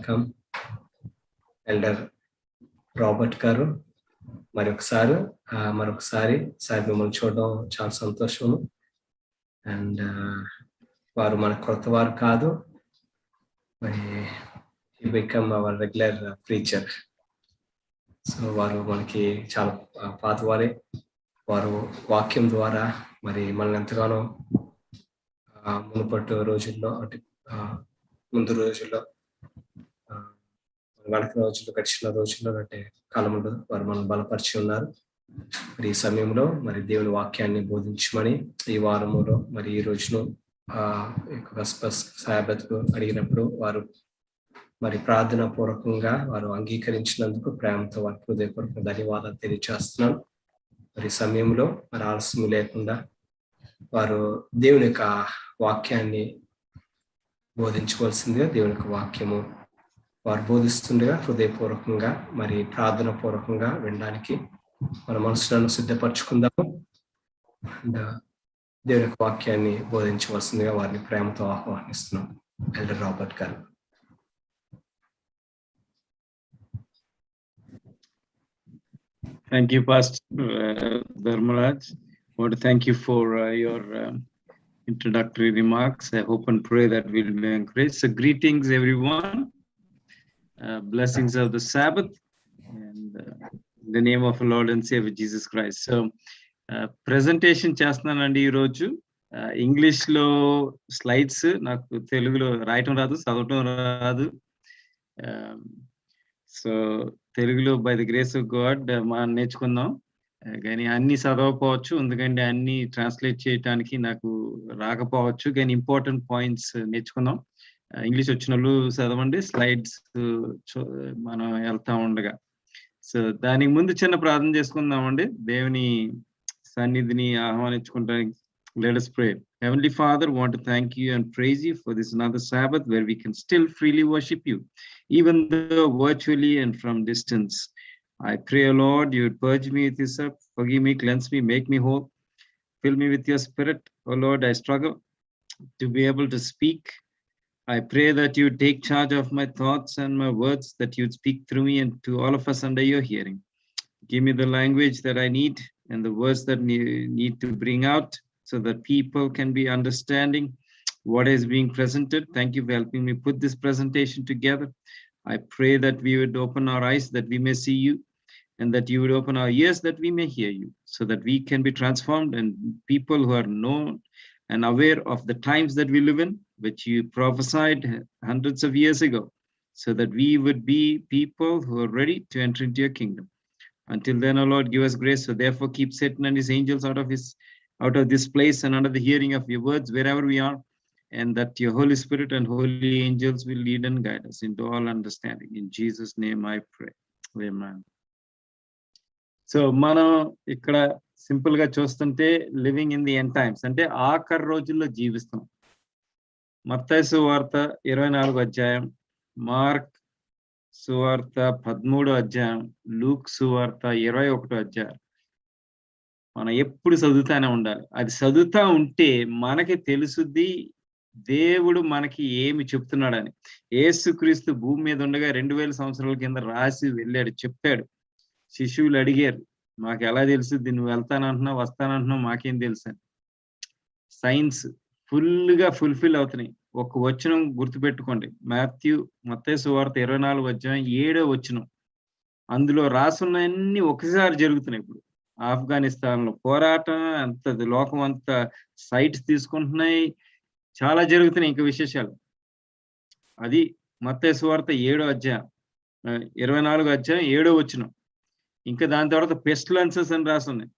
Welcome elder Robert గారు. మరొకసారి మిమ్మల్ని చూడడం చాలా సంతోషము. అండ్ వారు మన కొత్త వారు కాదు, మరి he become our regular preacher. So వారు మనకి చాలా పాతవారే. వారు వాక్యం ద్వారా మరి మనల్ని ఎంతగానో మునుపటి రోజుల్లో అంటే ముందు రోజుల్లో గడిచిన రోజుల్లో అంటే కాలంలో వారు మనం బలపరిచి ఉన్నారు. మరి ఈ సమయంలో మరి దేవుని వాక్యాన్ని బోధించమని ఈ వారములో మరి ఈ రోజును సాయబత్కు అడిగినప్పుడు వారు మరి ప్రార్థన పూర్వకంగా వారు అంగీకరించినందుకు ప్రేమతో వారి హృదయపూర్వక ధన్యవాదాలు తెలియజేస్తున్నాను. మరి సమయంలో మరి ఆలస్యం లేకుండా వారు దేవుని యొక్క వాక్యాన్ని బోధించవలసిందిగా దేవుని యొక్క వాక్యము వారు బోధిస్తుండగా హృదయపూర్వకంగా మరి ప్రార్థన పూర్వకంగా వినడానికి మన మనసులను సిద్ధపరచుకుందాము. దేవుని యొక్క వాక్యాన్ని బోధించవలసిందిగా వారిని ప్రేమతో ఆహ్వానిస్తున్నాం. ఎల్డర్ రాబర్ట్ గారు. Thank you, Pastor Dharmaraj. I want to thank you for your introductory remarks. I hope and pray that we'll be encouraged. So greetings, everyone. Blessings of the Sabbath and in the name of our Lord and Savior Jesus Christ. So presentation చేస్తున్నానండి ఈరోజు. ఇంగ్లీష్లో slides నాకు తెలుగులో రాయటం రాదు, చదవటం రాదు. So తెలుగులో by the grace of God మనం నేర్చుకుందాం. కానీ అన్ని చదవకపోవచ్చు, ఎందుకంటే అన్ని ట్రాన్స్లేట్ చేయడానికి నాకు రాకపోవచ్చు. కానీ ఇంపార్టెంట్ పాయింట్స్ నేర్చుకుందాం. ఇంగ్లీష్ వచ్చిన వాళ్ళు చదవండి, స్లైడ్స్ మనం వెళ్తా ఉండగా. సో దానికి ముందు చిన్న ప్రార్థన చేసుకుందామండి. దేవుని సన్నిధిని ఆహ్వానించుకుంటానికి. Let us pray. Heavenly Father, we want to thank you and praise you for this another Sabbath where we can still freely worship you, even though virtually and from distance. I pray, Lord, you would purge me with yourself, forgive me, cleanse me, make me whole, fill me with your spirit. Oh Lord, I struggle to be able to speak. I pray that you would take charge of my thoughts and my words, that you would speak through me and to all of us under your hearing. Give me the language that I need and the words that need to bring out, so that people can be understanding what is being presented. Thank you for helping me put this presentation together. I pray that we would open our eyes that we may see you, and that you would open our ears that we may hear you, so that we can be transformed and people who are known and aware of the times that we live in, which you prophesied hundreds of years ago, so that we would be people who are ready to enter into your kingdom. Until then, O Lord, give us grace. So therefore keep Satan and his angels out of this place and under the hearing of your words wherever we are, and that your Holy Spirit and holy angels will lead and guide us into all understanding. In Jesus' name I pray. Amen. So మనం ఇక్కడ simple గా చూస్తుంటే living in the end times అంటే ఆఖరి రోజుల్లో జీవిస్తున్నాం. మత్తయి సువార్త 24వ అధ్యాయం, మార్క్ సువార్త 13వ అధ్యాయం, లూక్ సువార్త 21వ అధ్యాయం మనం ఎప్పుడు చదువుతానే ఉండాలి. అది చదువుతా ఉంటే మనకి తెలుసుద్ది దేవుడు మనకి ఏమి చెప్తున్నాడని. యేసుక్రీస్తు భూమి మీద ఉండగా 2000 సంవత్సరాల కింద రాసి వెళ్ళాడు, చెప్పాడు. శిష్యులు అడిగారు, మాకు ఎలా తెలుసుద్ది, నువ్వు వెళ్తానంటున్నావు వస్తానంటున్నావు మాకేం తెలుసు అని. సైన్స్ ఫుల్గా ఫుల్ఫిల్ అవుతున్నాయి. ఒక వచనం గుర్తుపెట్టుకోండి, మత్తయి సువార్త 24వ అధ్యాయం 7వ వచనం. అందులో రాసున్నవన్నీ ఒకసారి జరుగుతున్నాయి. ఇప్పుడు ఆఫ్ఘనిస్తాన్ లో పోరాటం, అంత లోకం అంతా సైట్స్ తీసుకుంటున్నాయి, చాలా జరుగుతున్నాయి ఇంకా విశేషాలు. అది మత్తయి సువార్త 7వ అధ్యాయం 24వ అధ్యాయం 7వ వచనం. ఇంకా దాని తర్వాత పెస్టిలెన్సెస్ అని రాస్తున్నాయి.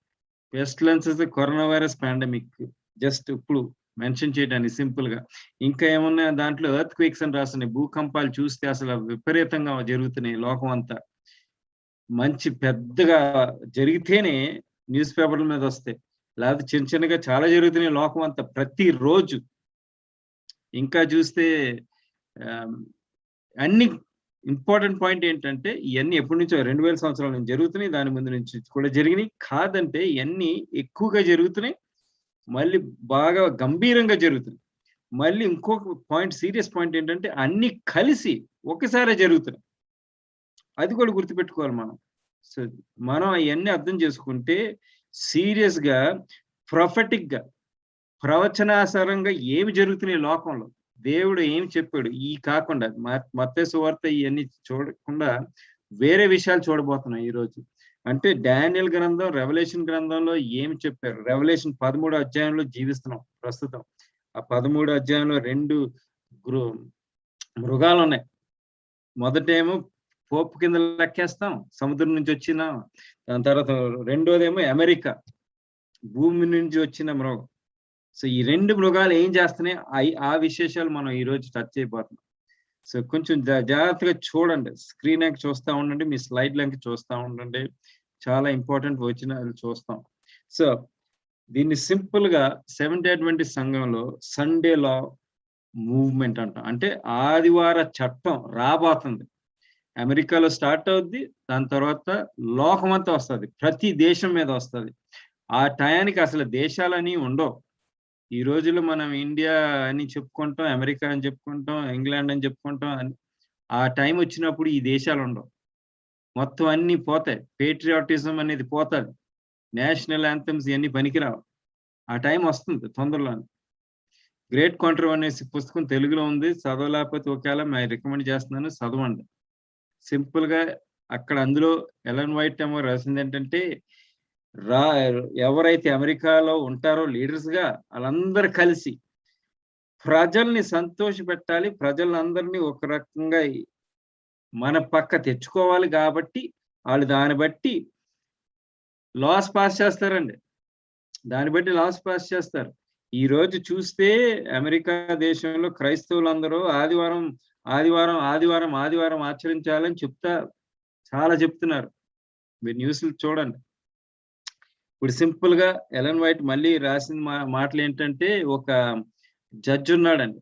Pestilences corona virus pandemic, just ఇప్పుడు మెన్షన్ చేయడానికి సింపుల్ గా. ఇంకా ఏమున్నాయి దాంట్లో ఎర్త్ క్వేక్స్ అని రాస్తున్నాయి. భూకంపాలు చూస్తే అసలు విపరీతంగా జరుగుతున్నాయి లోకం అంతా. మంచి పెద్దగా జరిగితేనే న్యూస్ పేపర్ల మీద వస్తాయి, లేకపోతే చిన్న చిన్నగా చాలా జరుగుతున్నాయి లోకం అంతా ప్రతిరోజు. ఇంకా చూస్తే అన్ని ఇంపార్టెంట్ పాయింట్ ఏంటంటే ఇవన్నీ ఎప్పటి నుంచో 2000 సంవత్సరాల నుంచి జరుగుతున్నాయి, దాని ముందు నుంచి కూడా జరిగినాయి. కాదంటే ఇవన్నీ ఎక్కువగా జరుగుతున్నాయి, మళ్ళీ బాగా గంభీరంగా జరుగుతున్నాయి. మళ్ళీ ఇంకొక పాయింట్, సీరియస్ పాయింట్ ఏంటంటే అన్ని కలిసి ఒకసారి జరుగుతున్నాయి. అది కూడా గుర్తుపెట్టుకోవాలి మనం. సో మనం అవన్నీ అర్థం చేసుకుంటే సీరియస్ గా, ప్రొఫెటిక్ గా, ప్రవచనాసరంగా ఏమి జరుగుతున్నాయి లోకంలో, దేవుడు ఏమి చెప్పాడు, ఈ కాకుండా మత్తయి సువార్త ఇవన్నీ చూడకుండా వేరే విషయాలు చూడబోతున్నాం ఈ రోజు. అంటే డానియల్ గ్రంథం, రెవల్యూషన్ గ్రంథంలో ఏమి చెప్పారు, రెవల్యూషన్ 13 అధ్యాయంలో జీవిస్తున్నాం ప్రస్తుతం. ఆ 13 అధ్యాయంలో 2 మృగాలు ఉన్నాయి. మొదటేమో పోపు కింద లెక్కేస్తాం, సముద్రం నుంచి వచ్చిన. దాని తర్వాత రెండోదేమో అమెరికా, భూమి నుంచి వచ్చిన మృగం. సో ఈ 2 మృగాలు ఏం చేస్తున్నాయి, ఆ విశేషాలు మనం ఈ రోజు టచ్ అయిపోతున్నాం. సో కొంచెం జాగ్రత్తగా చూడండి, స్క్రీన్ కి చూస్తూ ఉండండి, మీ స్లైడ్ లంకి చూస్తూ ఉండండి. చాలా ఇంపార్టెంట్ వచనాలు చూస్తాం. సో దీన్ని సింపుల్ గా సెవెంత్ డే అడ్వెంటిస్ట్ సంఘంలో సండే లా మూవ్మెంట్ అంటాం. అంటే ఆదివార చట్టం రాబోతుంది. అమెరికాలో స్టార్ట్ అవుద్ది, దాని తర్వాత లోకమంతా వస్తుంది, ప్రతి దేశం మీద వస్తుంది. ఆ టయానికి అసలు దేశాలని ఉండవు. ఈ రోజుల్లో మనం ఇండియా అని చెప్పుకుంటాం, అమెరికా అని చెప్పుకుంటాం, ఇంగ్లాండ్ అని చెప్పుకుంటాం. ఆ టైం వచ్చినప్పుడు ఈ దేశాలు ఉండవు, మొత్తం అన్ని పోతాయి. పేట్రియాటిజం అనేది పోతుంది, నేషనల్ యాంథమ్స్ ఇవన్నీ పనికిరావు. ఆ టైం వస్తుంది తొందరలో. గ్రేట్ కాంట్రవర్సీ పుస్తకం తెలుగులో ఉంది, చదవలేకపోతే ఒకవేళ మేము రికమెండ్ చేస్తున్నాను, చదవండి. సింపుల్ గా అక్కడ అందులో ఎలన్ వైట్ ఏమో రాసింది ఏంటంటే, ఎవరైతే అమెరికాలో ఉంటారో లీడర్స్ గా వాళ్ళందరూ కలిసి ప్రజల్ని సంతోష పెట్టాలి, ప్రజలందరినీ ఒక రకంగా మన పక్క తెచ్చుకోవాలి. కాబట్టి వాళ్ళు దాన్ని బట్టి లాస్ పాస్ చేస్తారండి, దాన్ని బట్టి లాస్ పాస్ చేస్తారు. ఈ రోజు చూస్తే అమెరికా దేశంలో క్రైస్తవులందరూ ఆదివారం ఆదివారం ఆదివారం ఆదివారం ఆచరించాలని చాలా చెప్తున్నారు. మీరు న్యూస్లు చూడండి. ఇప్పుడు సింపుల్ గా ఎలన్ వైట్ మళ్ళీ రాసిన మాటలు ఏంటంటే, ఒక జడ్జి ఉన్నాడండి,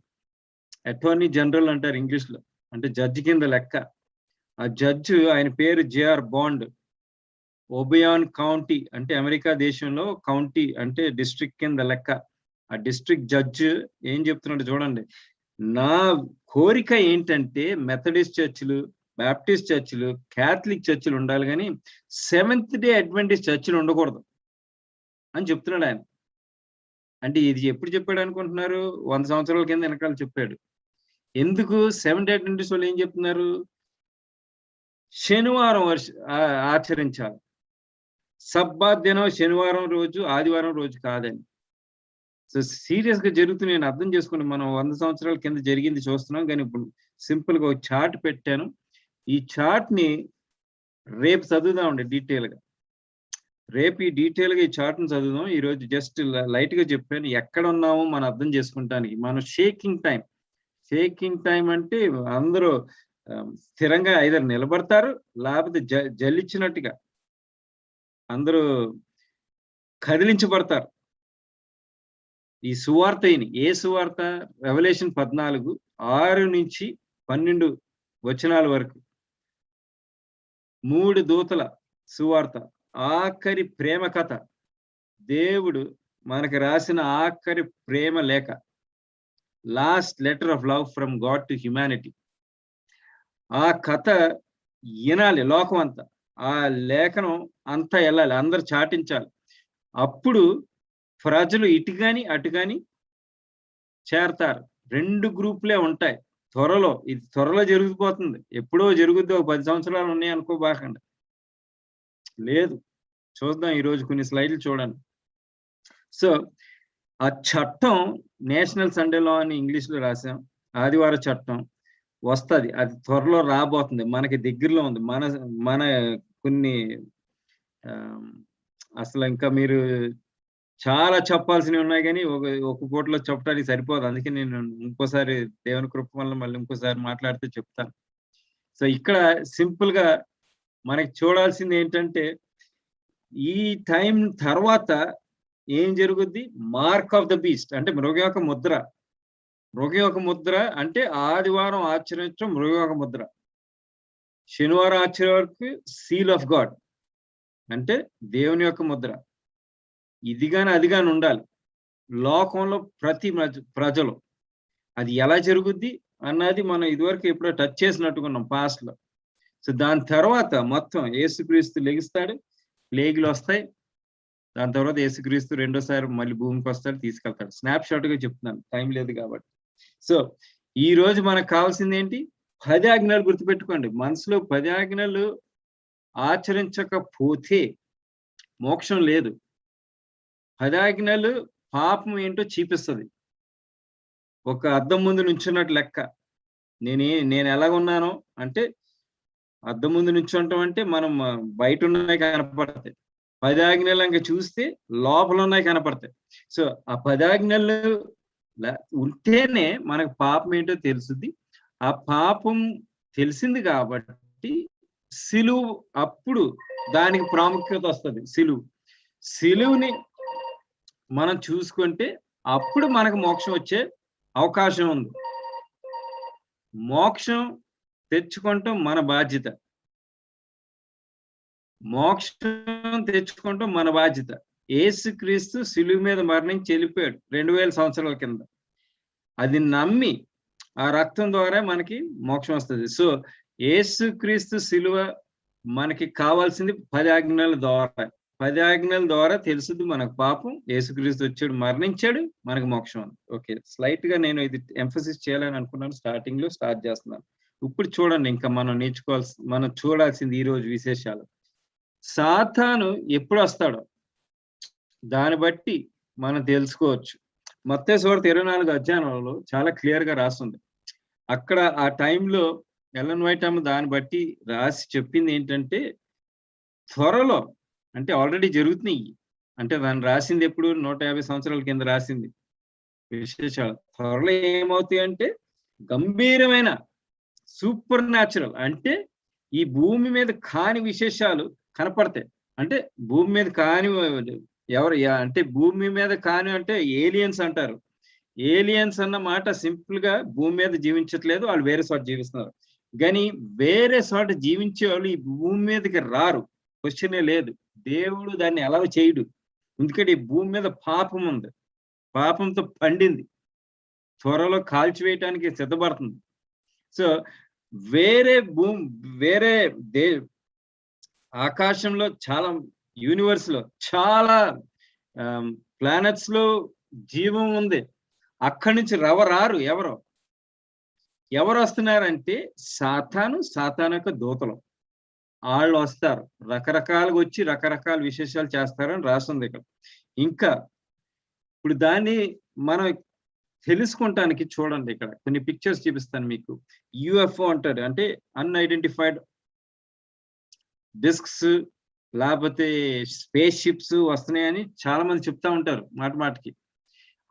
అటార్నీ జనరల్ అంటారు ఇంగ్లీష్ లో, అంటే జడ్జి కింద లెక్క. ఆ జడ్జి ఆయన పేరు జేఆర్ బాండ్. ఓబియాన్ కౌంటీ అంటే అమెరికా దేశంలో కౌంటీ అంటే డిస్ట్రిక్ట్ కింద లెక్క. ఆ డిస్ట్రిక్ట్ జడ్జి ఏం చెప్తున్నాడు చూడండి, నా కోరిక ఏంటంటే మెథడిస్ట్ చర్చిలు, బాప్టిస్ట్ చర్చిలు, క్యాథలిక్ చర్చిలు ఉండాలి, కానీ సెవెంత్ డే అడ్వెంటిస్ట్ చర్చిలు ఉండకూడదు అని చెప్తున్నాడు ఆయన. అంటే ఇది ఎప్పుడు చెప్పాడు అనుకుంటున్నారు? 100 సంవత్సరాల కింద వెనకాల చెప్పాడు. ఎందుకు? సెవెంత్ డే అడ్వెంటిస్ట్ వాళ్ళు ఏం చెప్తున్నారు, శనివారం ఆచరించాలి, సబ్బాత్ దినం శనివారం రోజు, ఆదివారం రోజు కాదని. సో సీరియస్ గా జరుగుతుంది. నేను అర్థం చేసుకుని మనం 100 సంవత్సరాల కింద జరిగింది చూస్తున్నాం, కానీ ఇప్పుడు సింపుల్ గా ఒక చార్ట్ పెట్టాను. ఈ చార్ట్ ని రేపు చదువుదామండి డీటెయిల్ గా. రేపు ఈ డీటెయిల్ గా ఈ చార్ట్ ని చదువుదాం. ఈ రోజు జస్ట్ లైట్ గా చెప్పాను ఎక్కడ ఉన్నామో మనం అర్థం చేసుకుంటానికి. మనం షేకింగ్ టైం అంటే అందరూ స్థిరంగా ఐదరు నిలబడతారు, లేకపోతే జల్లిచ్చినట్టుగా అందరూ కదిలించబడతారు. ఈ సువార్త ఏ సువార్త? రెవల్యూషన్ 14:6-12 వచనాల వరకు 3 దూతల సువార్త, ఆఖరి ప్రేమ కథ, దేవుడు మనకు రాసిన ఆఖరి ప్రేమ లేఖ, last letter of love from God to humanity. ఆ కథ వినాలి లోకం అంతా, ఆ లేఖనం అంతా వెళ్ళాలి, అందరు చాటించాలి. అప్పుడు ప్రజలు ఇటు కానీ అటు కానీ చేరతారు. 2 గ్రూపులే ఉంటాయి. ఇది త్వరలో జరిగిపోతుంది. ఎప్పుడో జరుగుద్ది, ఒక 10 సంవత్సరాలు ఉన్నాయి అనుకోబాకండి. లేదు, చూద్దాం ఈరోజు కొన్ని స్లైడ్లు చూడండి. సో ఆ చట్టం నేషనల్ సండే లా అని ఇంగ్లీష్ లో రాసాం. ఆదివార చట్టం వస్తుంది, అది త్వరలో రాబోతుంది, మనకి దగ్గరలో ఉంది. మన కొన్ని అసలు ఇంకా మీరు చాలా చెప్పాల్సినవి ఉన్నాయి, కానీ ఒక పూటలో చెప్పడానికి సరిపోదు. అందుకే నేను ఇంకోసారి దేవుని కృప వల్ల మళ్ళీ ఇంకోసారి మాట్లాడితే చెప్తాను. సో ఇక్కడ సింపుల్ గా మనకి చూడాల్సింది ఏంటంటే, ఈ టైం తర్వాత ఏం జరుగుద్ది? మార్క్ ఆఫ్ ద బీస్ట్ అంటే మృగ యొక్క ముద్ర. మృగ యొక్క ముద్ర అంటే ఆదివారం ఆచరించడం మృగ యొక్క ముద్ర, శనివారం ఆచరించే వరకు సీల్ ఆఫ్ గాడ్ అంటే దేవుని యొక్క ముద్ర. ఇది కానీ అది కానీ ఉండాలి లోకంలో ప్రతి ప్రజలు. అది ఎలా జరుగుద్ది అన్నది మనం ఇదివరకు ఎప్పుడో టచ్ చేసినట్టుకున్నాం పాస్ట్ లో. సో దాని తర్వాత మొత్తం యేసుక్రీస్తు లెగిస్తాడు, ప్లేగులు వస్తాయి, దాని తర్వాత యేసుక్రీస్తు రెండోసారి మళ్ళీ భూమికి వస్తాడు, తీసుకెళ్తాడు. స్నాప్ షాట్ గా చెప్తున్నాను, టైం లేదు కాబట్టి. సో ఈ రోజు మనకు కావాల్సింది ఏంటి? 10 ఆజ్ఞలు గుర్తుపెట్టుకోండి. మనసులో 10 ఆజ్ఞలు ఆచరించకపోతే మోక్షం లేదు. 10 ఆజ్ఞలు పాపం ఏంటో చూపిస్తుంది. ఒక అద్దం ముందు నుంచున్నట్టు లెక్క. నేను ఎలాగున్నాను అంటే, అద్దం ముందు నుంచుంటాం అంటే మనం బయట ఉన్నాయి కనపడతాయి. 10 ఆజ్ఞలు ఇంకా చూస్తే లోపల ఉన్నాయి కనపడతాయి. సో ఆ 10 ఆజ్ఞలు ఉంటేనే మనకు పాపం ఏంటో తెలుస్తుంది. ఆ పాపం తెలిసింది కాబట్టి సిలువు, అప్పుడు దానికి ప్రాముఖ్యత వస్తుంది. సిలువుని మనం చూసుకుంటే అప్పుడు మనకు మోక్షం వచ్చే అవకాశం ఉంది. మోక్షం తెచ్చుకుంటాం మన బాధ్యత. మోక్షం తెచ్చుకుంటాం మన బాధ్యత. యేసుక్రీస్తు సిలువ మీద మరణించి వెళ్ళిపోయాడు 2000 సంవత్సరాల కింద. అది నమ్మి ఆ రక్తం ద్వారా మనకి మోక్షం వస్తుంది. సో యేసుక్రీస్తు సిలువ మనకి కావాల్సింది 10 ఆజ్ఞల ద్వారా. 10 ఆజ్ఞల ద్వారా తెలుసుది మనకు పాపం. యేసుక్రీస్తు వచ్చాడు, మరణించాడు, మనకు మోక్షం ఉంది. ఓకే, స్లైట్ గా నేను ఇది ఎంఫసిస్ చేయాలని అనుకున్నాను, స్టార్టింగ్ లో స్టార్ట్ చేస్తున్నాను. ఇప్పుడు చూడండి, ఇంకా మనం చూడాల్సింది ఈ రోజు విశేషాలు. సాతాను ఎప్పుడు వస్తాడో దాన్ని బట్టి మనం తెలుసుకోవచ్చు. మత్తయి సువార్త 24 అధ్యాయంలో చాలా క్లియర్ గా రాస్తుంది. అక్కడ ఆ టైంలో ఎలన్ వైట్ అమ్మ దాన్ని బట్టి రాసి చెప్పింది ఏంటంటే, త్వరలో అంటే ఆల్రెడీ జరుగుతున్నాయి. అంటే దాన్ని రాసింది ఎప్పుడు 150 సంవత్సరాల కింద రాసింది విశేషాలు. త్వరలో ఏమవుతాయి అంటే గంభీరమైన సూపర్ న్యాచురల్, అంటే ఈ భూమి మీద కాని విశేషాలు కనపడతాయి. అంటే భూమి మీద కాని ఎవరు అంటే భూమి మీద కాని అంటే ఏలియన్స్ అంటారు. ఏలియన్స్ అన్న మాట సింపుల్ గా భూమి మీద జీవించట్లేదు, వాళ్ళు వేరే చోట జీవిస్తున్నారు. కానీ వేరే చోట జీవించే వాళ్ళు ఈ భూమి మీదకి రారు, క్వశ్చనే లేదు. దేవుడు దాన్ని ఎలా చేయడు, ఎందుకంటే ఈ భూమి మీద పాపం ఉంది, పాపంతో పండింది, త్వరలో కాల్చివేయటానికి సిద్ధపడుతుంది. సో వేరే ఆకాశంలో చాలా, యూనివర్స్ లో చాలా ప్లానెట్స్ లో జీవం ఉంది. అక్కడి నుంచి రారు. ఎవరు వస్తున్నారంటే సాతాను యొక్క దూతలు. వాళ్ళు వస్తారు, రకరకాలుగా వచ్చి రకరకాల విశేషాలు చేస్తారని రాస్తుంది ఇక్కడ. ఇంకా ఇప్పుడు దాన్ని మనం తెలుసుకుంటానికి చూడండి, ఇక్కడ కొన్ని పిక్చర్స్ చూపిస్తాను మీకు. యుఎఫ్ఓ అంటారు, అంటే అన్ఐడెంటిఫైడ్ డిస్క్స్, లేకపోతే స్పేస్ షిప్స్ వస్తున్నాయని చాలా మంది చెప్తా ఉంటారు మాటికి.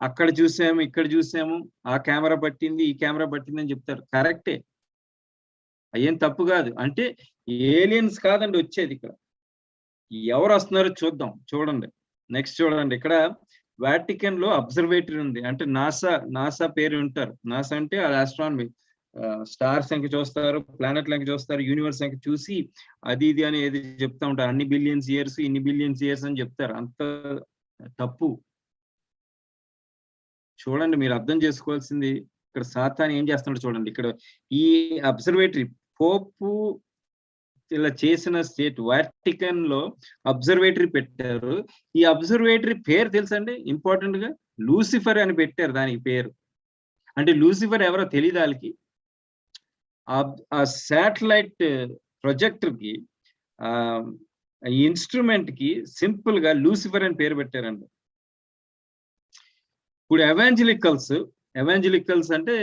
అక్కడ చూసాము, ఇక్కడ చూసాము, ఆ కెమెరా పట్టింది, ఈ కెమెరా పట్టింది అని చెప్తారు. కరెక్టే, అయ్యేం తప్పు కాదు. అంటే ఏలియన్స్ కాదండి వచ్చేది. ఇక్కడ ఎవరు వస్తున్నారో చూద్దాం. చూడండి, నెక్స్ట్ చూడండి. ఇక్కడ వాటికన్ లో అబ్జర్వేటరీ ఉంది. అంటే నాసా పేరు ఉంటారు. నాసా అంటే ఆస్ట్రానమీ, స్టార్ సంఖ్య చూస్తారు, ప్లానెట్ సంఖ్య చూస్తారు, యూనివర్స్ సంఖ్య చూసి అది ఇది అని ఏది చెప్తా ఉంటారు. అన్ని బిలియన్స్ ఇయర్స్, ఇన్ని బిలియన్స్ ఇయర్స్ అని చెప్తారు. అంత తప్పు. చూడండి, మీరు అర్థం చేసుకోవాల్సింది ఇక్కడ సాతాను ఏం చేస్తున్నాడు చూడండి. ఇక్కడ ఈ అబ్జర్వేటరీ పోపు ఇలా చేసిన స్టేట్ వాటికన్ లో అబ్జర్వేటరీ పెట్టారు. ఈ అబ్జర్వేటరీ పేరు తెలుసండి, ఇంపార్టెంట్ గా లూసిఫర్ అని పెట్టారు దానికి పేరు. అంటే లూసిఫర్ ఎవరో తెలియదు వాళ్ళకి. ఆ శాటిలైట్ ప్రొజెక్టర్ కి, ఇన్స్ట్రుమెంట్ కి సింపుల్ గా లూసిఫర్ అని పేరు పెట్టారండి. ఇప్పుడు ఎవాంజలికల్స్ అంటే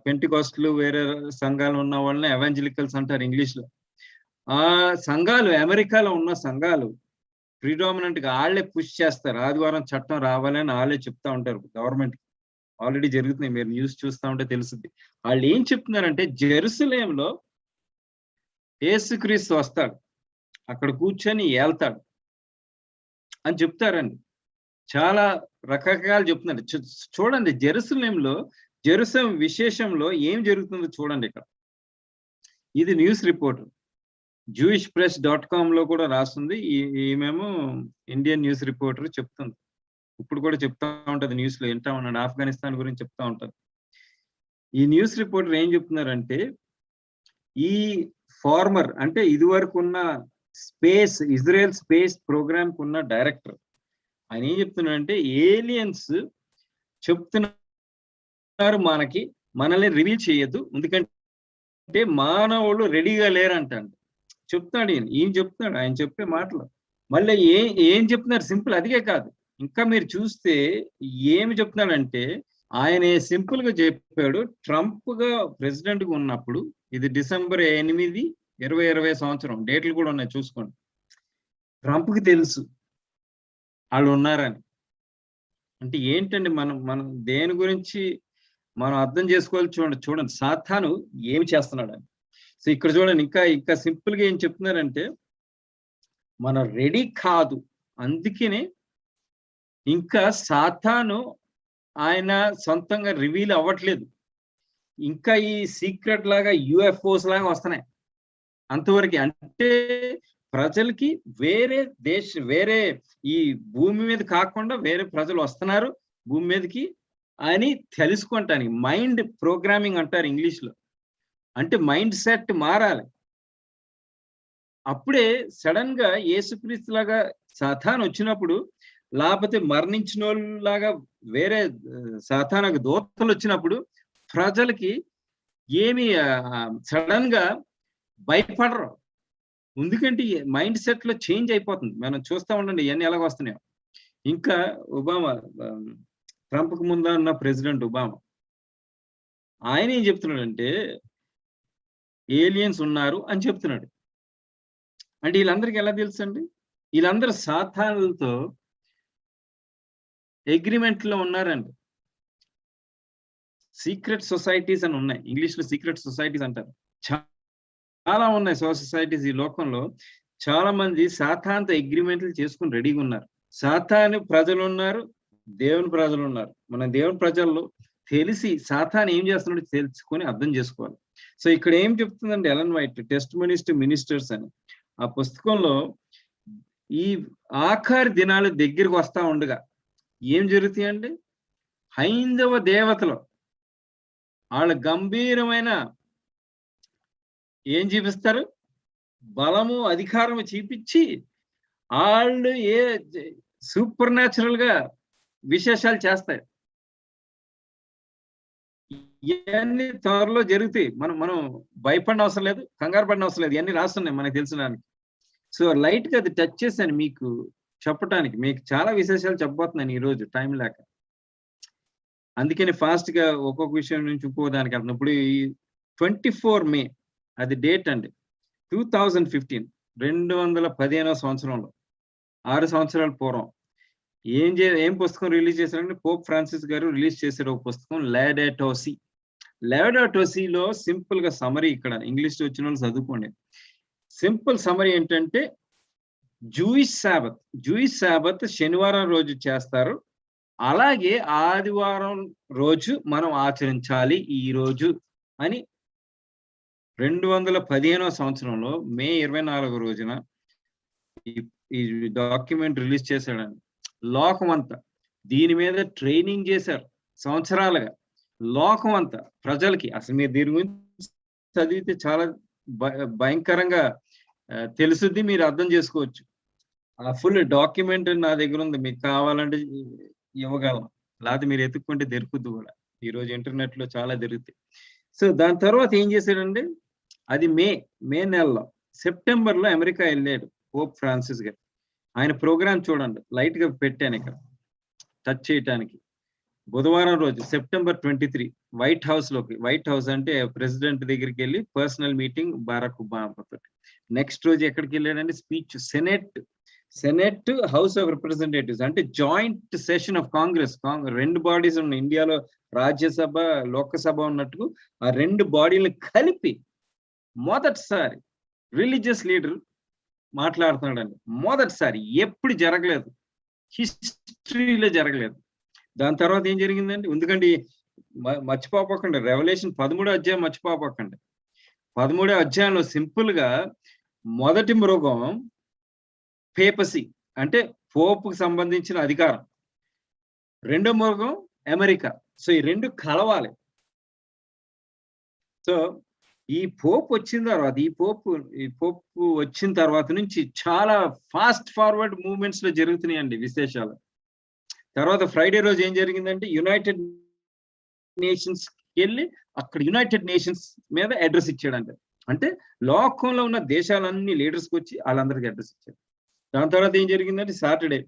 పెంటికాస్ట్లు, వేరే సంఘాలు ఉన్న వాళ్ళని ఎవాంజలికల్స్ అంటారు ఇంగ్లీష్ లో. ఆ సంఘాలు, అమెరికాలో ఉన్న సంఘాలు ప్రిడామినెంట్ గా వాళ్ళే పుష్ చేస్తారు. ఆదివారం చట్టం రావాలని వాళ్ళే చెప్తా ఉంటారు గవర్నమెంట్. ఆల్రెడీ జరుగుతున్నాయి, మీరు న్యూస్ చూస్తూ ఉంటే తెలుస్తుంది. వాళ్ళు ఏం చెప్తున్నారంటే జెరూసలేంలో యేసుక్రీస్తు వస్తాడు, అక్కడ కూర్చొని ఏళ్తాడు అని చెప్తారండి. చాలా రకరకాలు చెప్తున్నారు. చూడండి, జెరూసలేం విశేషంలో ఏం జరుగుతుందో చూడండి. ఇక్కడ ఇది న్యూస్ రిపోర్ట్, JewishPress.com లో కూడా రాస్తుంది. ఈమెమో ఇండియన్ న్యూస్ రిపోర్టర్ చెప్తుంది. ఇప్పుడు కూడా చెప్తా ఉంటది, న్యూస్ లో వింటా ఉన్నాడు, ఆఫ్ఘనిస్తాన్ గురించి చెప్తా ఉంటది. ఈ న్యూస్ రిపోర్టర్ ఏం చెప్తున్నారంటే, ఈ ఫార్మర్ అంటే ఇదివరకు ఉన్న ఇజ్రాయెల్ స్పేస్ ప్రోగ్రామ్ కు ఉన్న డైరెక్టర్ ఆయన ఏం చెప్తున్నారంటే, ఏలియన్స్ చెప్తున్నారు మనల్ని రివీల్ చేయొద్దు, ఎందుకంటే మానవులు రెడీగా లేరంట. చెప్తున్నాడు ఈయన చెప్తున్నాడు, ఆయన చెప్పే మాటలు. మళ్ళీ ఏం చెప్తున్నారు, సింపుల్ అదిగే కాదు, ఇంకా మీరు చూస్తే ఏమి చెప్తున్నాడంటే, ఆయన సింపుల్ గా చెప్పాడు. ట్రంప్ గా ప్రెసిడెంట్ గా ఉన్నప్పుడు, ఇది December 8, 2020 సంవత్సరం, డేట్లు కూడా ఉన్నాయి చూసుకోండి. ట్రంప్ కి తెలుసు వాళ్ళు ఉన్నారని. అంటే ఏంటండి, మనం దేని గురించి మనం అర్థం చేసుకోవాలి. చూడండి సాతాను ఏమి చేస్తున్నాడు అని. సో ఇక్కడ చూడండి, ఇంకా సింపుల్ గా ఏం చెప్తున్నారంటే, మనం రెడీ కాదు, అందుకనే ఇంకా సాతాను ఆయన సొంతంగా రివీల్ అవ్వట్లేదు. ఇంకా ఈ సీక్రెట్ లాగా UFOs లాగా వస్తున్నాయి అంతవరకు. అంటే ప్రజలకి వేరే ఈ భూమి మీద కాకుండా వేరే ప్రజలు వస్తున్నారు భూమి మీదకి అని తెలుసుకుంటానికి. మైండ్ ప్రోగ్రామింగ్ అంటారు ఇంగ్లీష్ లో. అంటే మైండ్ సెట్ మారాలి. అప్పుడే సడన్ గా యేసుక్రీస్తు లాగా సాతాను వచ్చినప్పుడు, లేకపోతే మరణించిన వాళ్ళలాగా వేరే సాతానకు దూతలు వచ్చినప్పుడు ప్రజలకి ఏమి సడన్ గా భయపడరు. ఎందుకంటే మైండ్ సెట్ లో చేంజ్ అయిపోతుంది. మనం చూస్తా ఉండండి ఇవన్నీ ఎలాగ వస్తున్నాయో. ఇంకా ఒబామా, ట్రంప్ కు ముందు ఉన్న ప్రెసిడెంట్ ఒబామా, ఆయన ఏం చెప్తున్నాడంటే ఏలియన్స్ ఉన్నారు అని చెప్తున్నాడు. అంటే వీళ్ళందరికీ ఎలా తెలుసు అండి? వీళ్ళందరూ సాతానులతో అగ్రిమెంట్ లో ఉన్నారండి. సీక్రెట్ సొసైటీస్ అని ఉన్నాయి, ఇంగ్లీష్ లో సీక్రెట్ సొసైటీస్ అంటారు. చాలా ఉన్నాయి సొసైటీస్ ఈ లోకంలో. చాలా మంది సాతానుతో అగ్రిమెంట్లు చేసుకుని రెడీగా ఉన్నారు. సాతాను ప్రజలు ఉన్నారు, దేవుని ప్రజలు ఉన్నారు. మన దేవుని ప్రజల్లో తెలిసి సాతాను ఏం చేస్తున్నాడో తెలుసుకొని అర్థం చేసుకోవాలి. సో ఇక్కడ ఏం చెప్తుందంటే Elon white, testimonies to ministers అని ఆ పుస్తకంలో, ఈ ఆఖరి దినాలు దగ్గరికి వస్తా ఉండగా ఏం జరుగుతాయండి, హైందవ దేవతలు వాళ్ళ గంభీరమైన ఏం చూపిస్తారు, బలము అధికారము చూపించి వాళ్ళు సూపర్ న్యాచురల్ గా విశేషాలు చేస్తాయి. ఇవన్నీ త్వరలో జరుగుతాయి. మనం భయపడిన అవసరం లేదు, కంగారు పడిన అవసరం లేదు. ఇవన్నీ రాస్తున్నాయి మనకు తెలిసినానికి. సో లైట్ గా అది టచ్ చేశాను మీకు చెప్పడానికి. మీకు చాలా విశేషాలు చెప్పబోతున్నాను ఈ రోజు టైం లేక. అందుకని ఫాస్ట్ గా ఒక్కొక్క విషయం నుంచి ఇంకో దానికి వెళ్తున్నాం. ఇప్పుడు ఈ 24 May అది డేట్ అండి, 2015, 215వ సంవత్సరంలో, 6 సంవత్సరాల పూర్వం ఏం పుస్తకం రిలీజ్ చేశారంటే, పోప్ ఫ్రాన్సిస్ గారు రిలీజ్ చేశారు ఒక పుస్తకం, లాడోటో సి. లాడోటో సిలో సింపుల్ గా సమరీ, ఇక్కడ ఇంగ్లీష్ లో వచ్చిన వాళ్ళు చదువుకోండి. సింపుల్ సమరీ ఏంటంటే, జూయిష్ సాబత్ శనివారం రోజు చేస్తారు, అలాగే ఆదివారం రోజు మనం ఆచరించాలి ఈ రోజు అని 215వ సంవత్సరంలో మే 24 రోజున ఈ డాక్యుమెంట్ రిలీజ్ చేశాడండి. లోకం అంతా దీని మీద ట్రైనింగ్ చేశారు సంవత్సరాలుగా. లోకం అంతా ప్రజలకి, అసలు మీరు దీని గురించి చదివితే చాలా భయంకరంగా తెలుసుద్ది, మీరు అర్థం చేసుకోవచ్చు. ఆ ఫుల్ డాక్యుమెంట్ నా దగ్గర ఉంది, మీకు కావాలంటే ఇవ్వగలం, లేకపోతే మీరు ఎత్తుక్కుంటే దొరుకుద్ది కూడా. ఈరోజు ఇంటర్నెట్ లో చాలా దొరుకుతాయి. సో దాని తర్వాత ఏం చేశాడండి, అది మే నెలలో, సెప్టెంబర్ లో అమెరికా వెళ్ళాడు పోప్ ఫ్రాన్సిస్ గారు. ఆయన ప్రోగ్రామ్ చూడండి, లైట్ గా పెట్టాను ఇక్కడ టచ్ చేయటానికి. బుధవారం రోజు September 23 వైట్ హౌస్ అంటే ప్రెసిడెంట్ దగ్గరికి వెళ్ళి పర్సనల్ మీటింగ్ బారాక్ ఒబామా తోటి. నెక్స్ట్ రోజు ఎక్కడికి వెళ్ళాడంటే speech, Senate House of Representatives, అంటే joint session of Congress. 2 bodies ఉన్నాయి ఇండియాలో, రాజ్యసభ లోకసభ ఉన్నట్టు ఆ 2 బాడీలను కలిపి మొదటిసారి రిలీజియస్ లీడర్ మాట్లాడుతున్నాడండి. మొదటిసారి, ఎప్పుడు జరగలేదు, హిస్టరీలో జరగలేదు. దాని తర్వాత ఏం జరిగిందండి, ఎందుకంటే మర్చిపోకండి, రెవల్యూషన్ 13వ అధ్యాయం మర్చిపోకండి. 13వ అధ్యాయంలో సింపుల్ గా మొదటి మృగం పేపసీ, అంటే పోపుకు సంబంధించిన అధికారం. రెండో మృగం అమెరికా. సో ఈ 2 కలవాలి. సో ఈ పోప్ వచ్చిన తర్వాత ఈ పోప్ వచ్చిన తర్వాత నుంచి చాలా ఫాస్ట్ ఫార్వర్డ్ మూవ్మెంట్స్ లో జరుగుతున్నాయండి విశేషాలు. తర్వాత ఫ్రైడే రోజు ఏం జరిగిందంటే యునైటెడ్ నేషన్స్ వెళ్ళి అక్కడ యునైటెడ్ నేషన్స్ మీద అడ్రస్ ఇచ్చాడంట. అంటే లోకంలో ఉన్న దేశాలన్నీ లీడర్స్కి వచ్చి వాళ్ళందరికీ అడ్రస్ ఇచ్చాడు. దాని తర్వాత ఏం జరిగిందంటే సాటర్డే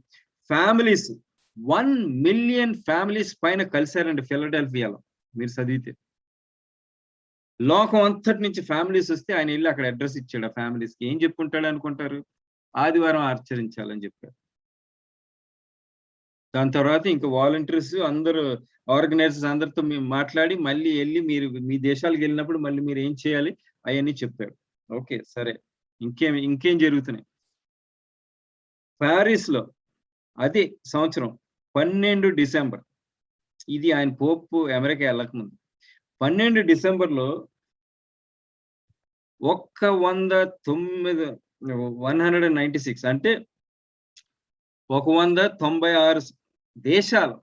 ఫ్యామిలీస్ 1 మిలియన్ ఫ్యామిలీస్ పైన కలిశారండి ఫిలడెల్ఫియాలో. మీరు చదివితే లోకం అంతటి నుంచి ఫ్యామిలీస్ వస్తే ఆయన వెళ్ళి అక్కడ అడ్రస్ ఇచ్చాడు. ఆ ఫ్యామిలీస్కి ఏం చెప్పుకుంటాడు అనుకుంటారు? ఆదివారం ఆచరించాలని చెప్పారు. దాని తర్వాత ఇంకా వాలంటీర్స్ అందరూ ఆర్గనైజర్స్ అందరితో మేము మాట్లాడి మళ్ళీ వెళ్ళి మీరు మీ దేశాలకు వెళ్ళినప్పుడు మళ్ళీ మీరు ఏం చేయాలి అవన్నీ చెప్పారు. ఓకే సరే, ఇంకేం జరుగుతున్నాయి? ప్యారిస్ లో అదే సంవత్సరం 12 డిసెంబర్, ఇది ఆయన పోప్ అమెరికా వెళ్ళకముందు 12 డిసెంబర్లో 196 అంటే 196 దేశాలు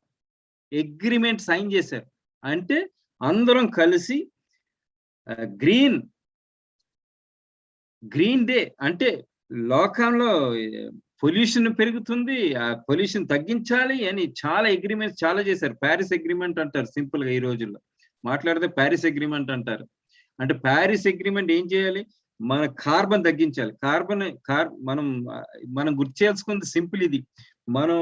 అగ్రిమెంట్ సైన్ చేశారు. అంటే అందరం కలిసి గ్రీన్ డే అంటే లోకంలో పొల్యూషన్ పెరుగుతుంది, ఆ పొల్యూషన్ తగ్గించాలి అని చాలా అగ్రిమెంట్స్ చాలా చేశారు. ప్యారిస్ అగ్రిమెంట్ అంటారు సింపుల్ గా, ఈ రోజుల్లో మాట్లాడితే ప్యారిస్ అగ్రిమెంట్ అంటారు. అంటే ప్యారిస్ అగ్రిమెంట్ ఏం చేయాలి? మన కార్బన్ తగ్గించాలి. మనం గుర్తు చేసుకుంది సింపుల్ ఇది. మనం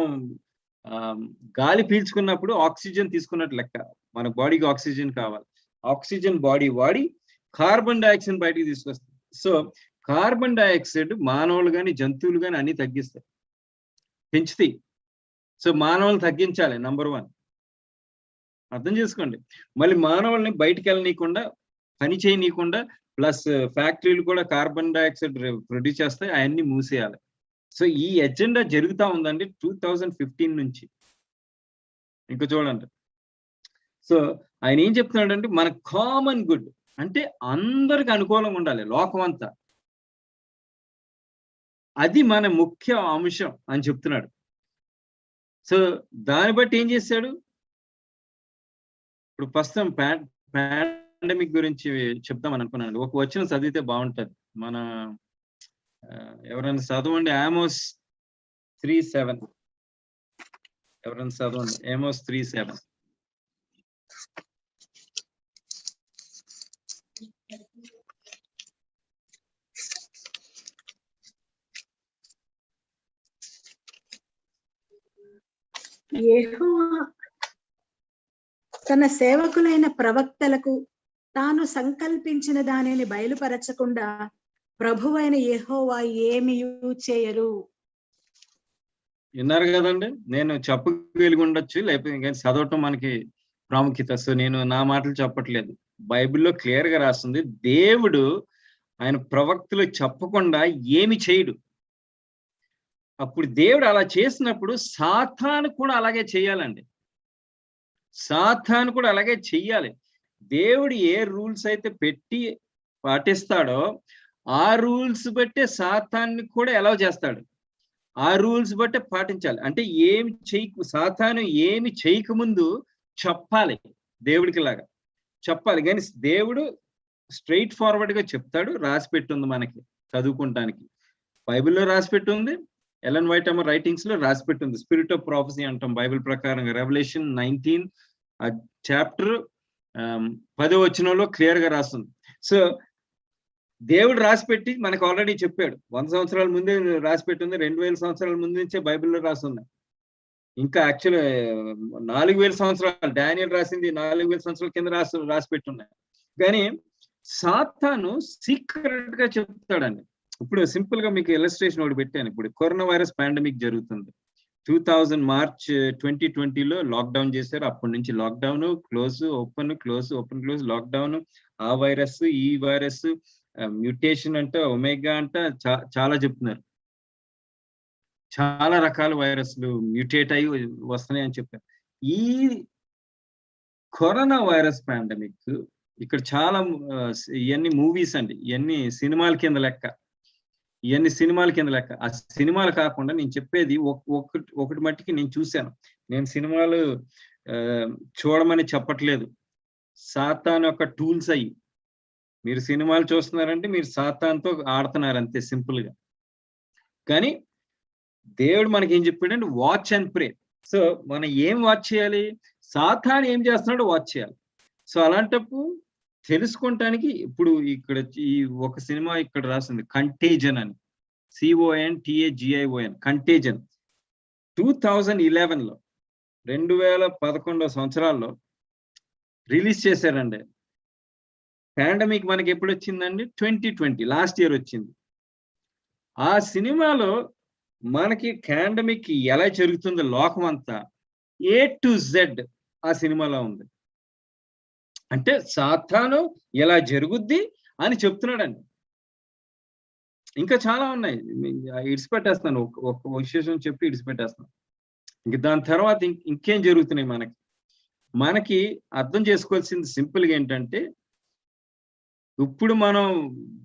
గాలి పీల్చుకున్నప్పుడు ఆక్సిజన్ తీసుకున్నట్టు లెక్క. మన బాడీకి ఆక్సిజన్ కావాలి. ఆక్సిజన్ బాడీ వాడి కార్బన్ డైఆక్సైడ్ బయటికి తీసుకొస్తుంది. సో కార్బన్ డైఆక్సైడ్ మానవులు కానీ జంతువులు కానీ అన్ని తగ్గిస్తాయి, పెంచుతాయి. సో మానవులు తగ్గించాలి నంబర్ 1. అర్థం చేసుకోండి. మళ్ళీ మానవుల్ని బయటికి వెళ్ళనీయకుండా, పని చేయనీయకుండా, ప్లస్ ఫ్యాక్టరీలు కూడా కార్బన్ డైఆక్సైడ్ ప్రొడ్యూస్ చేస్తాయి, అవన్నీ మూసేయాలి. సో ఈ ఎజెండా జరుగుతూ ఉందండి 2015 నుంచి. ఇంకా చూడండి. సో ఆయన ఏం చెప్తున్నాడంటే మన కామన్ గుడ్ అంటే అందరికి అనుకూలంగా ఉండాలి లోకం అంతా, అది మన ముఖ్య అంశం అని చెప్తున్నాడు. సో దాన్ని బట్టి ఏం చేశాడు? ఇప్పుడు ప్రస్తుతం పాండమిక్ గురించి చెప్తామని అనుకున్నాను. ఒక వచనం చదివితే బాగుంటది. మన ఎవరైనా చదవండి, ఆమోస్ 3:7. ఎవరైనా చదవండి ఆమోస్ 3:7. యెహోవా తన సేవకులైన ప్రవక్తలకు తాను సంకల్పించిన దానిని బయలుపరచకుండా ప్రభువైన యెహోవా ఏమీయూ చేయరు. విన్నారు కదండి. నేను చెప్పగలిగి ఉండొచ్చు, లేకపోతే ఇంకా చదవటం మనకి ప్రాముఖ్యత. సో నేను నా మాటలు చెప్పట్లేదు, బైబిల్లో క్లియర్ గా రాస్తుంది. దేవుడు ఆయన ప్రవక్తలు చెప్పకుండా ఏమి చేయడు. అప్పుడు దేవుడు అలా చేసినప్పుడు సాతాను కూడా అలాగే చేయాలండి. సాతాను కూడా అలాగే చెయ్యాలి. దేవుడు ఏ రూల్స్ అయితే పెట్టి పాటిస్తాడో ఆ రూల్స్ బట్టే సాతాన్ని కూడా ఎలా చేస్తాడు, ఆ రూల్స్ బట్టే పాటించాలి. అంటే సాతాను ఏమి చేయకముందు చెప్పాలి, దేవుడికి లాగా చెప్పాలి. కానీ దేవుడు స్ట్రైట్ ఫార్వర్డ్ గా చెప్తాడు. రాసి పెట్టుంది మనకి చదువుకుంటానికి, బైబిల్లో రాసి పెట్టుంది. ఎలెన్ వైట్ అమర్ రైటింగ్స్ లో రాసి పెట్టుంది. స్పిరిట్ ఆఫ్ ప్రాఫెసీ అంటాం బైబిల్ ప్రకారంగా. రెవల్యూషన్ 19 చాప్టర్ 10వ వచనంలో క్లియర్ గా రాస్తుంది. సో దేవుడు రాసిపెట్టి మనకు ఆల్రెడీ చెప్పాడు. 100 సంవత్సరాల ముందే రాసి పెట్టుంది. 2000 సంవత్సరాల ముందు నుంచే బైబిల్లో రాస్తుంది. ఇంకా యాక్చువల్ 4000 సంవత్సరాలు డానియల్ రాసింది 4000 సంవత్సరాల కింద రాసి పెట్టున్నాయి. కానీ సాతాను సీక్రెట్ గా చెప్తాడండి. ఇప్పుడు సింపుల్ గా మీకు ఇలస్ట్రేషన్ ఒకటి పెట్టాను. ఇప్పుడు కరోనా వైరస్ పాండమిక్ జరుగుతుంది. 2000 మార్చ్ 2020లో లాక్డౌన్ చేశారు. అప్పటి నుంచి lockdown, close, open, close, open, close, lockdown. ఆ వైరస్, ఈ వైరస్, మ్యూటేషన్ అంట, ఒమేగా అంట, చాలా చెప్తున్నారు. చాలా రకాల వైరస్లు మ్యూటేట్ అయ్యి వస్తున్నాయి అని చెప్పారు. ఈ కరోనా వైరస్ పాండమిక్ ఇక్కడ చాలా ఇవన్నీ మూవీస్ అండి, ఇవన్నీ సినిమాల కింద లెక్క. ఆ సినిమాలు కాకుండా నేను చెప్పేది ఒకటి మట్టికి నేను చూశాను. నేను సినిమాలు చూడమని చెప్పట్లేదు. సాతాను యొక్క టూల్స్ అయ్యి మీరు సినిమాలు చూస్తున్నారంటే మీరు సాతానుతో ఆడుతున్నారు అంతే, సింపుల్ గా. కానీ దేవుడు మనకి ఏం చెప్పాడంటే వాచ్ అండ్ ప్రే. సో మనం ఏం వాచ్ చేయాలి? సాతాను ఏం చేస్తున్నాడో వాచ్ చేయాలి. సో అలాంటప్పుడు తెలుసుకోవటానికి ఇప్పుడు ఇక్కడ ఈ ఒక సినిమా ఇక్కడ రాసింది కంటేజన్ అని, CONTAGION, కంటేజన్. 2011లో 2011 సంవత్సరాల్లో రిలీజ్ చేశారండి. పాండమిక్ మనకి ఎప్పుడు వచ్చిందండి? 2020, లాస్ట్ ఇయర్ వచ్చింది. ఆ సినిమాలో మనకి పాండమిక్ ఎలా జరుగుతుందో లోకం అంతా A to Z ఆ సినిమాలో ఉంది. అంటే సాతాను ఎలా జరుగుద్ది అని చెప్తున్నాడండి. ఇంకా చాలా ఉన్నాయి, ఇడిచిపెట్టేస్తాను, ఒక విశేషం చెప్పి ఇడిచిపెట్టేస్తాను. ఇంక దాని తర్వాత ఇంకేం జరుగుతున్నాయి మనకి అర్థం చేసుకోవాల్సింది సింపుల్గా ఏంటంటే, ఇప్పుడు మనం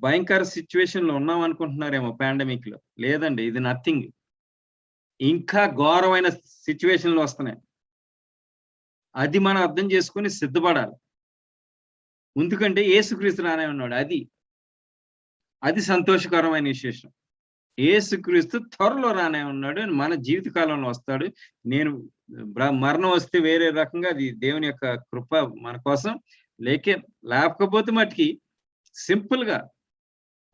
భయంకర సిచ్యువేషన్ లో ఉన్నాం అనుకుంటున్నారేమో పాండమిక్ లో. లేదండి, ఇది నథింగ్. ఇంకా ఘోరమైన సిచ్యువేషన్లు వస్తున్నాయి. అది మనం అర్థం చేసుకుని సిద్ధపడాలి. ఎందుకంటే యేసుక్రీస్తు రానే ఉన్నాడు. అది సంతోషకరమైన విశేషం. యేసుక్రీస్తు త్వరలో రానే ఉన్నాడు, మన జీవిత కాలంలో వస్తాడు. మరణం వస్తే వేరే రకంగా, అది దేవుని యొక్క కృప మన కోసం. లేకపోతే మటుకి సింపుల్ గా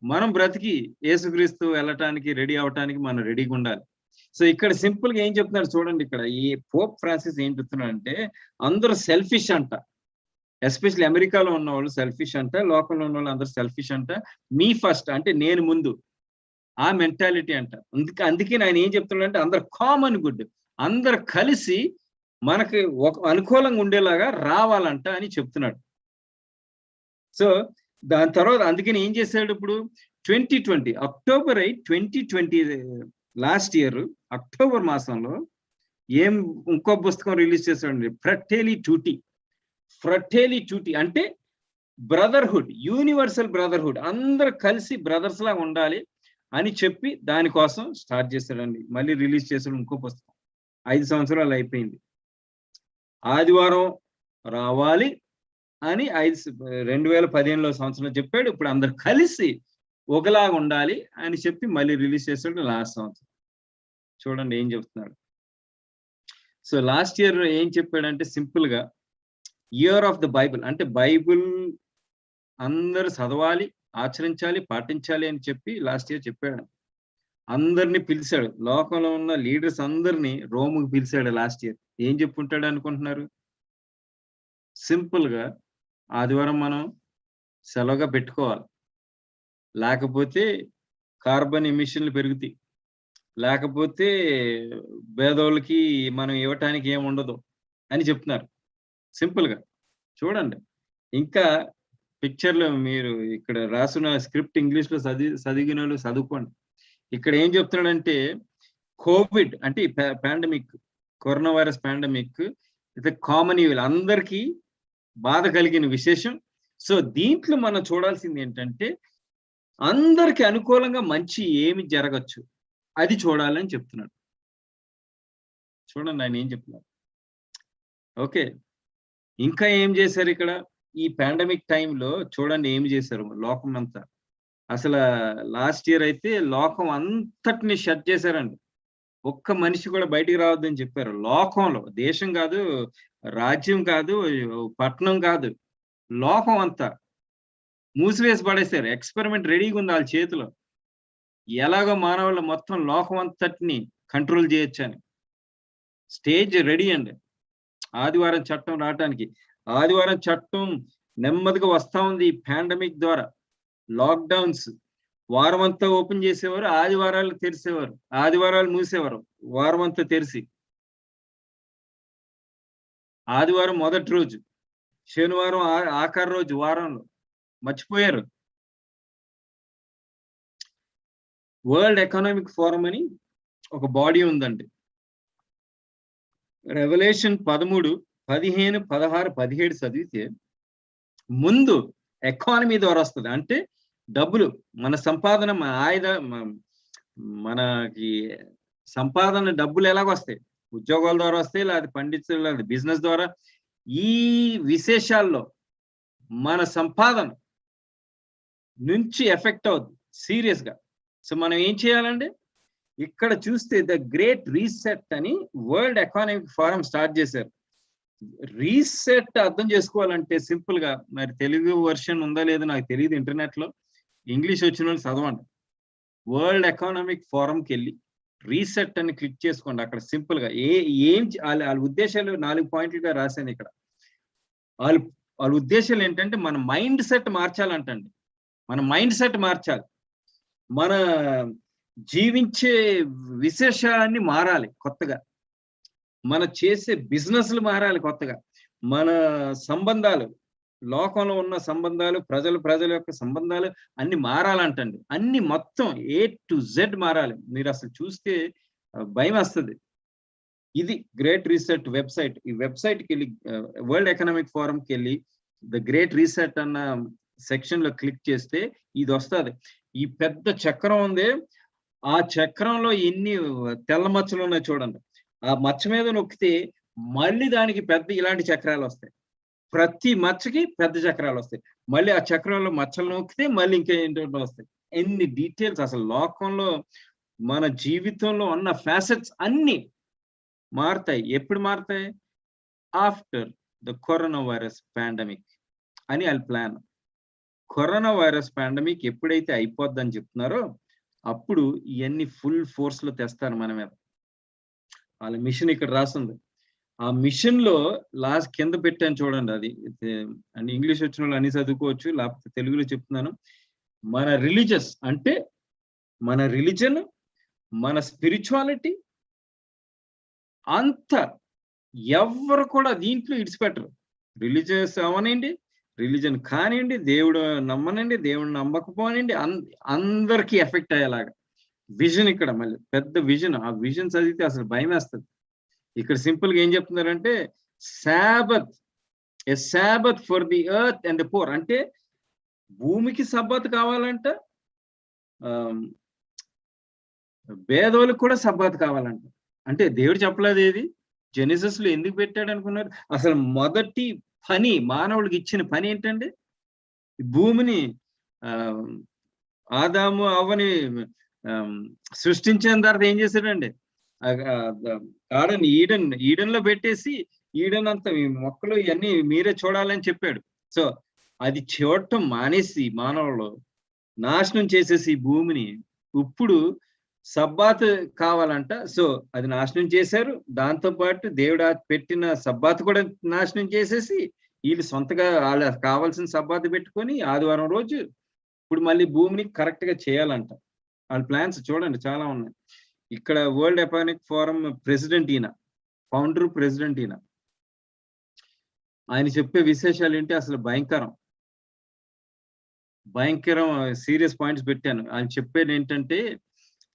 మనం బ్రతికి యేసుక్రీస్తు వెళ్ళటానికి రెడీ అవటానికి మనం రెడీగా ఉండాలి. సో ఇక్కడ సింపుల్ గా ఏం చెప్తున్నారు చూడండి. ఇక్కడ ఈ పోప్ ఫ్రాన్సిస్ ఏం చెప్తున్నాడు అంటే, అందరూ సెల్ఫిష్ అంట. ఎస్పెషల్లీ అమెరికాలో ఉన్న వాళ్ళు సెల్ఫిష్ అంట, లోకంలో ఉన్న వాళ్ళు అందరూ సెల్ఫిష్ అంట. మీ ఫస్ట్ అంటే నేను ముందు, ఆ మెంటాలిటీ అంట. అందుకే ఆయన ఏం చెప్తున్నాడు అంటే, అందరు కామన్ గుడ్, అందరు కలిసి మనకి ఒక అనుకూలంగా ఉండేలాగా రావాలంట అని చెప్తున్నాడు. సో దాని తర్వాత అందుకని ఏం చేశాడు, ఇప్పుడు 2020 అక్టోబర్ 2020 లాస్ట్ ఇయర్ అక్టోబర్ మాసంలో ఇంకో పుస్తకం రిలీజ్ చేశాడు, ఫ్రటేలి టూటీ అంటే బ్రదర్హుడ్, యూనివర్సల్ బ్రదర్హుడ్, అందరు కలిసి బ్రదర్స్ లాగా ఉండాలి అని చెప్పి దానికోసం స్టార్ట్ చేశాడండి. మళ్ళీ రిలీజ్ చేశాడు ఇంకో పుస్తకం. 5 సంవత్సరాలు అయిపోయింది. ఆదివారం రావాలి అని 2015లో సంవత్సరంలో చెప్పాడు. ఇప్పుడు అందరు కలిసి ఒకలాగా ఉండాలి అని చెప్పి మళ్ళీ రిలీజ్ చేశాడు లాస్ట్ సంవత్సరం. చూడండి ఏం చెప్తున్నాడు. సో లాస్ట్ ఇయర్ ఏం చెప్పాడంటే, సింపుల్ గా ఇయర్ ఆఫ్ ద బైబిల్ అంటే బైబిల్ అందరు చదవాలి, ఆచరించాలి, పాటించాలి అని చెప్పి లాస్ట్ ఇయర్ చెప్పాడు. అందరినీ పిలిచాడు, లోకంలో ఉన్న లీడర్స్ అందరినీ రోముకి పిలిచాడు లాస్ట్ ఇయర్. ఏం చెప్పుంటాడు అనుకుంటున్నారు? సింపుల్ గా ఆదివారం మనం సెలవుగా పెట్టుకోవాలి, లేకపోతే కార్బన్ ఎమిషన్లు పెరుగుతాయి, లేకపోతే పేదోళ్ళకి మనం ఇవ్వటానికి ఏముండదు అని చెప్తున్నారు. సింపుల్ గా చూడండి. ఇంకా పిక్చర్లో మీరు ఇక్కడ రాసిన స్క్రిప్ట్ ఇంగ్లీష్ లో చదివిన వాళ్ళు చదువుకోండి. ఇక్కడ ఏం చెప్తున్నాడంటే, కోవిడ్ అంటే పాండమిక్, కరోనా వైరస్ పాండమిక్ ఇది కామన్ ఈవిల్, అందరికీ బాధ కలిగిన విశేషం. సో దీంట్లో మనం చూడాల్సింది ఏంటంటే, అందరికి అనుకూలంగా మంచి ఏమి జరగచ్చు అది చూడాలని చెప్తున్నాడు. చూడండి ఆయన ఏం చెప్తున్నారు. ఓకే, ఇంకా ఏం చేశారు ఇక్కడ ఈ పాండమిక్ టైంలో? చూడండి ఏం చేశారు లోకం అంతా. అసలు లాస్ట్ ఇయర్ అయితే లోకం అంతటిని షట్ చేశారండి. ఒక్క మనిషి కూడా బయటికి రావద్దని చెప్పారు. లోకంలో, దేశం కాదు, రాజ్యం కాదు, పట్టణం కాదు, లోకం అంతా మూసివేసి పడేశారు. ఎక్స్పెరిమెంట్ రెడీగా ఉంది వాళ్ళ చేతిలో, ఎలాగో మానవులు మొత్తం లోకం అంతటిని కంట్రోల్ చేయొచ్చు అని. స్టేజ్ రెడీ అండి ఆదివారం చట్టం రావటానికి. ఆదివారం చట్టం నెమ్మదిగా వస్తా ఉంది. పాండమిక్ ద్వారా లాక్డౌన్స్ వారం అంతా ఓపెన్ చేసేవారు, ఆదివారాలు తెరిసేవారు, ఆదివారాలు మూసేవారు, వారం అంతా తెరిసి. ఆదివారం మొదటి రోజు, శనివారం ఆఖరి రోజు వారంలో మర్చిపోయారు. వరల్డ్ ఎకనామిక్ ఫోరం అని ఒక బాడీ ఉందండి. రెవల్యూషన్ 13, 15, 16, 17 చదివితే ముందు ఎకానమీ ద్వారా వస్తుంది. అంటే డబ్బులు, మన సంపాదన, మనకి సంపాదన డబ్బులు ఎలాగొస్తాయి? ఉద్యోగాల ద్వారా వస్తాయి, లేదా పండించే బిజినెస్ ద్వారా. ఈ విశేషాల్లో మన సంపాదన నుంచి ఎఫెక్ట్ అవుతుంది సీరియస్ గా. సో మనం ఏం చేయాలండి, ఇక్కడ చూస్తే ద గ్రేట్ రీసెట్ అని వరల్డ్ ఎకనామిక్ ఫోరం స్టార్ట్ చేశారు. రీసెట్ అర్థం చేసుకోవాలంటే సింపుల్ గా, మరి తెలుగు వర్షన్ ఉందా లేదో నాకు తెలియదు, ఇంటర్నెట్ లో ఇంగ్లీష్ వచ్చిన వాళ్ళు చదవండి. వరల్డ్ ఎకనామిక్ ఫోరంకి వెళ్ళి రీసెట్ అని క్లిక్ చేసుకోండి. అక్కడ సింపుల్ గా వాళ్ళ ఉద్దేశాలు 4 పాయింట్లుగా రాశాను ఇక్కడ. వాళ్ళ ఉద్దేశాలు ఏంటంటే మన మైండ్ సెట్ మార్చాలంటండి. మన మైండ్ సెట్ మార్చాలి, మన జీవించే విశేషాలన్నీ మారాలి కొత్తగా, మన చేసే బిజినెస్లు మారాలి కొత్తగా, మన సంబంధాలు, లోకంలో ఉన్న సంబంధాలు, ప్రజల యొక్క సంబంధాలు అన్ని మారాలంటండి. అన్ని మొత్తం A to Z మారాలి. మీరు అసలు చూస్తే భయం వస్తుంది. ఇది గ్రేట్ రీసెట్ వెబ్సైట్. ఈ వెబ్సైట్కి వెళ్ళి వరల్డ్ ఎకనామిక్ ఫోరంకి వెళ్ళి ద గ్రేట్ రీసెట్ అన్న సెక్షన్ లో క్లిక్ చేస్తే ఇది వస్తుంది. ఈ పెద్ద చక్రం ఉంది, ఆ చక్రంలో ఎన్ని తెల్ల మచ్చలు ఉన్నాయి చూడండి. ఆ మచ్చ మీద నొక్కితే మళ్ళీ దానికి పెద్ద ఇలాంటి చక్రాలు వస్తాయి. ప్రతి మచ్చకి పెద్ద చక్రాలు వస్తాయి. మళ్ళీ ఆ చక్రంలో మచ్చలు నొక్కితే మళ్ళీ ఇంకేంటో వస్తాయి. ఎన్ని డీటెయిల్స్ అసలు లోకంలో మన జీవితంలో ఉన్న ఫ్యాసెట్స్ అన్ని మారుతాయి. ఎప్పుడు మారుతాయి? After the corona virus pandemic అని వాళ్ళ ప్లాన్. కరోనా వైరస్ పాండమిక్ ఎప్పుడైతే అయిపోద్దని చెప్తున్నారో అప్పుడు ఇవన్నీ ఫుల్ ఫోర్స్ లో తెస్తారు మన మీద. వాళ్ళ మిషన్ ఇక్కడ రాస్తుంది. ఆ మిషన్ లో లాస్ట్ కింద పెట్టాను చూడండి, అది అంటే ఇంగ్లీష్ వచ్చిన వాళ్ళు అన్ని చదువుకోవచ్చు, లేకపోతే తెలుగులో చెప్తున్నాను. మన రిలీజియస్ అంటే మన రిలీజన్, మన స్పిరిచువాలిటీ అంత ఎవరు కూడా దీంట్లో ఇడిచిపెట్టరు. రిలీజియస్ అవనండి, రిలీజన్ కానివ్వండి, దేవుడు నమ్మనండి, దేవుడు నమ్మకపోనండి, అందరికీ ఎఫెక్ట్ అయ్యేలాగా విజన్ ఇక్కడ మళ్ళీ పెద్ద విజన్. ఆ విజన్ చదివితే అసలు భయం వేస్తుంది. ఇక్కడ సింపుల్ గా ఏం చెప్తున్నారంటే Sabbath, a Sabbath for the earth and the poor. అంటే భూమికి సబ్బత్ కావాలంట, పేదోళ్ళకి కూడా సబ్బత్ కావాలంట. అంటే దేవుడు చెప్పలేదు ఏది, జెనిసిస్ లో ఎందుకు పెట్టాడు అనుకున్నారు? అసలు మొదటి పని మానవుడికి ఇచ్చిన పని ఏంటండి? భూమిని ఆదాము అవ్వని సృష్టించిన తర్వాత ఏం చేశాడండి? గార్డెన్ ఈడెన్ లో పెట్టేసి ఈడెన్ అంతా మొక్కలు ఇవన్నీ మీరే చూడాలని చెప్పాడు. సో అది చూడటం మానేసి మానవులు నాశనం చేసేసి భూమిని ఇప్పుడు సబ్బాత్ కావాలంట. సో అది నాశనం చేశారు. దాంతో పాటు దేవుడు పెట్టిన సబ్బాత్ కూడా నాశనం చేసేసి వీళ్ళు సొంతగా వాళ్ళకి కావాల్సిన సబ్బాత్ పెట్టుకొని ఆదివారం రోజు ఇప్పుడు మళ్ళీ భూమిని కరెక్ట్ గా చేయాలంట. వాళ్ళ ప్లాన్స్ చూడండి చాలా ఉన్నాయి. ఇక్కడ వరల్డ్ ఎకనామిక్ ఫోరం ప్రెసిడెంట్ ఈయన, ఫౌండర్ ప్రెసిడెంట్ ఈయన. ఆయన చెప్పే విశేషాలు ఏంటి అసలు భయంకరం సీరియస్ పాయింట్స్ పెట్టాను. ఆయన చెప్పేది ఏంటంటే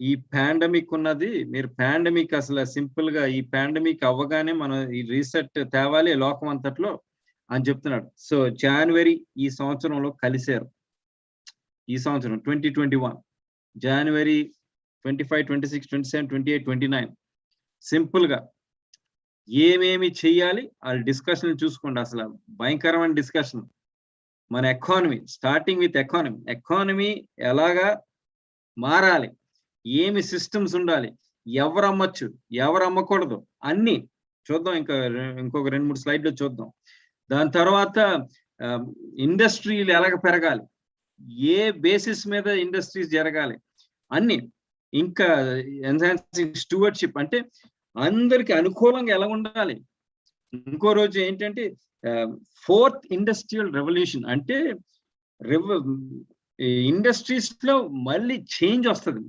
ఈ పాండమిక్ ఉన్నది, మీరు పాండమిక్ అసలు సింపుల్ గా ఈ పాండమిక్ అవ్వగానే మనం ఈ రీసెట్ తేవాలి లోకం అంతట్లో అని చెప్తున్నాడు. సో జనవరి ఈ సంవత్సరంలో కలిశారు. ఈ సంవత్సరం 2021 జనవరి 25, 26, 27, 28, 29 సింపుల్ గా ఏమేమి చెయ్యాలి వాళ్ళ డిస్కషన్ చూసుకోండి. అసలు భయంకరమైన డిస్కషన్. మన ఎకానమీ, స్టార్టింగ్ విత్ ఎకానమీ ఎలాగా మారాలి, ఏమి సిస్టమ్స్ ఉండాలి, ఎవరు అమ్మచ్చు ఎవరు అమ్మకూడదు అన్ని చూద్దాం. ఇంకొక 2-3 స్లైడ్లు చూద్దాం. దాని తర్వాత ఇండస్ట్రీలు ఎలాగ పెరగాలి, ఏ బేసిస్ మీద ఇండస్ట్రీస్ జరగాలి అన్ని. ఇంకా ఎన్హాన్సింగ్ స్టూవర్డ్షిప్ అంటే అందరికి అనుకూలంగా ఎలా ఉండాలి. ఇంకో రోజు ఏంటంటే 4th ఇండస్ట్రియల్ రెవల్యూషన్ అంటే ఇండస్ట్రీస్ లో మళ్ళీ చేంజ్ వస్తుంది.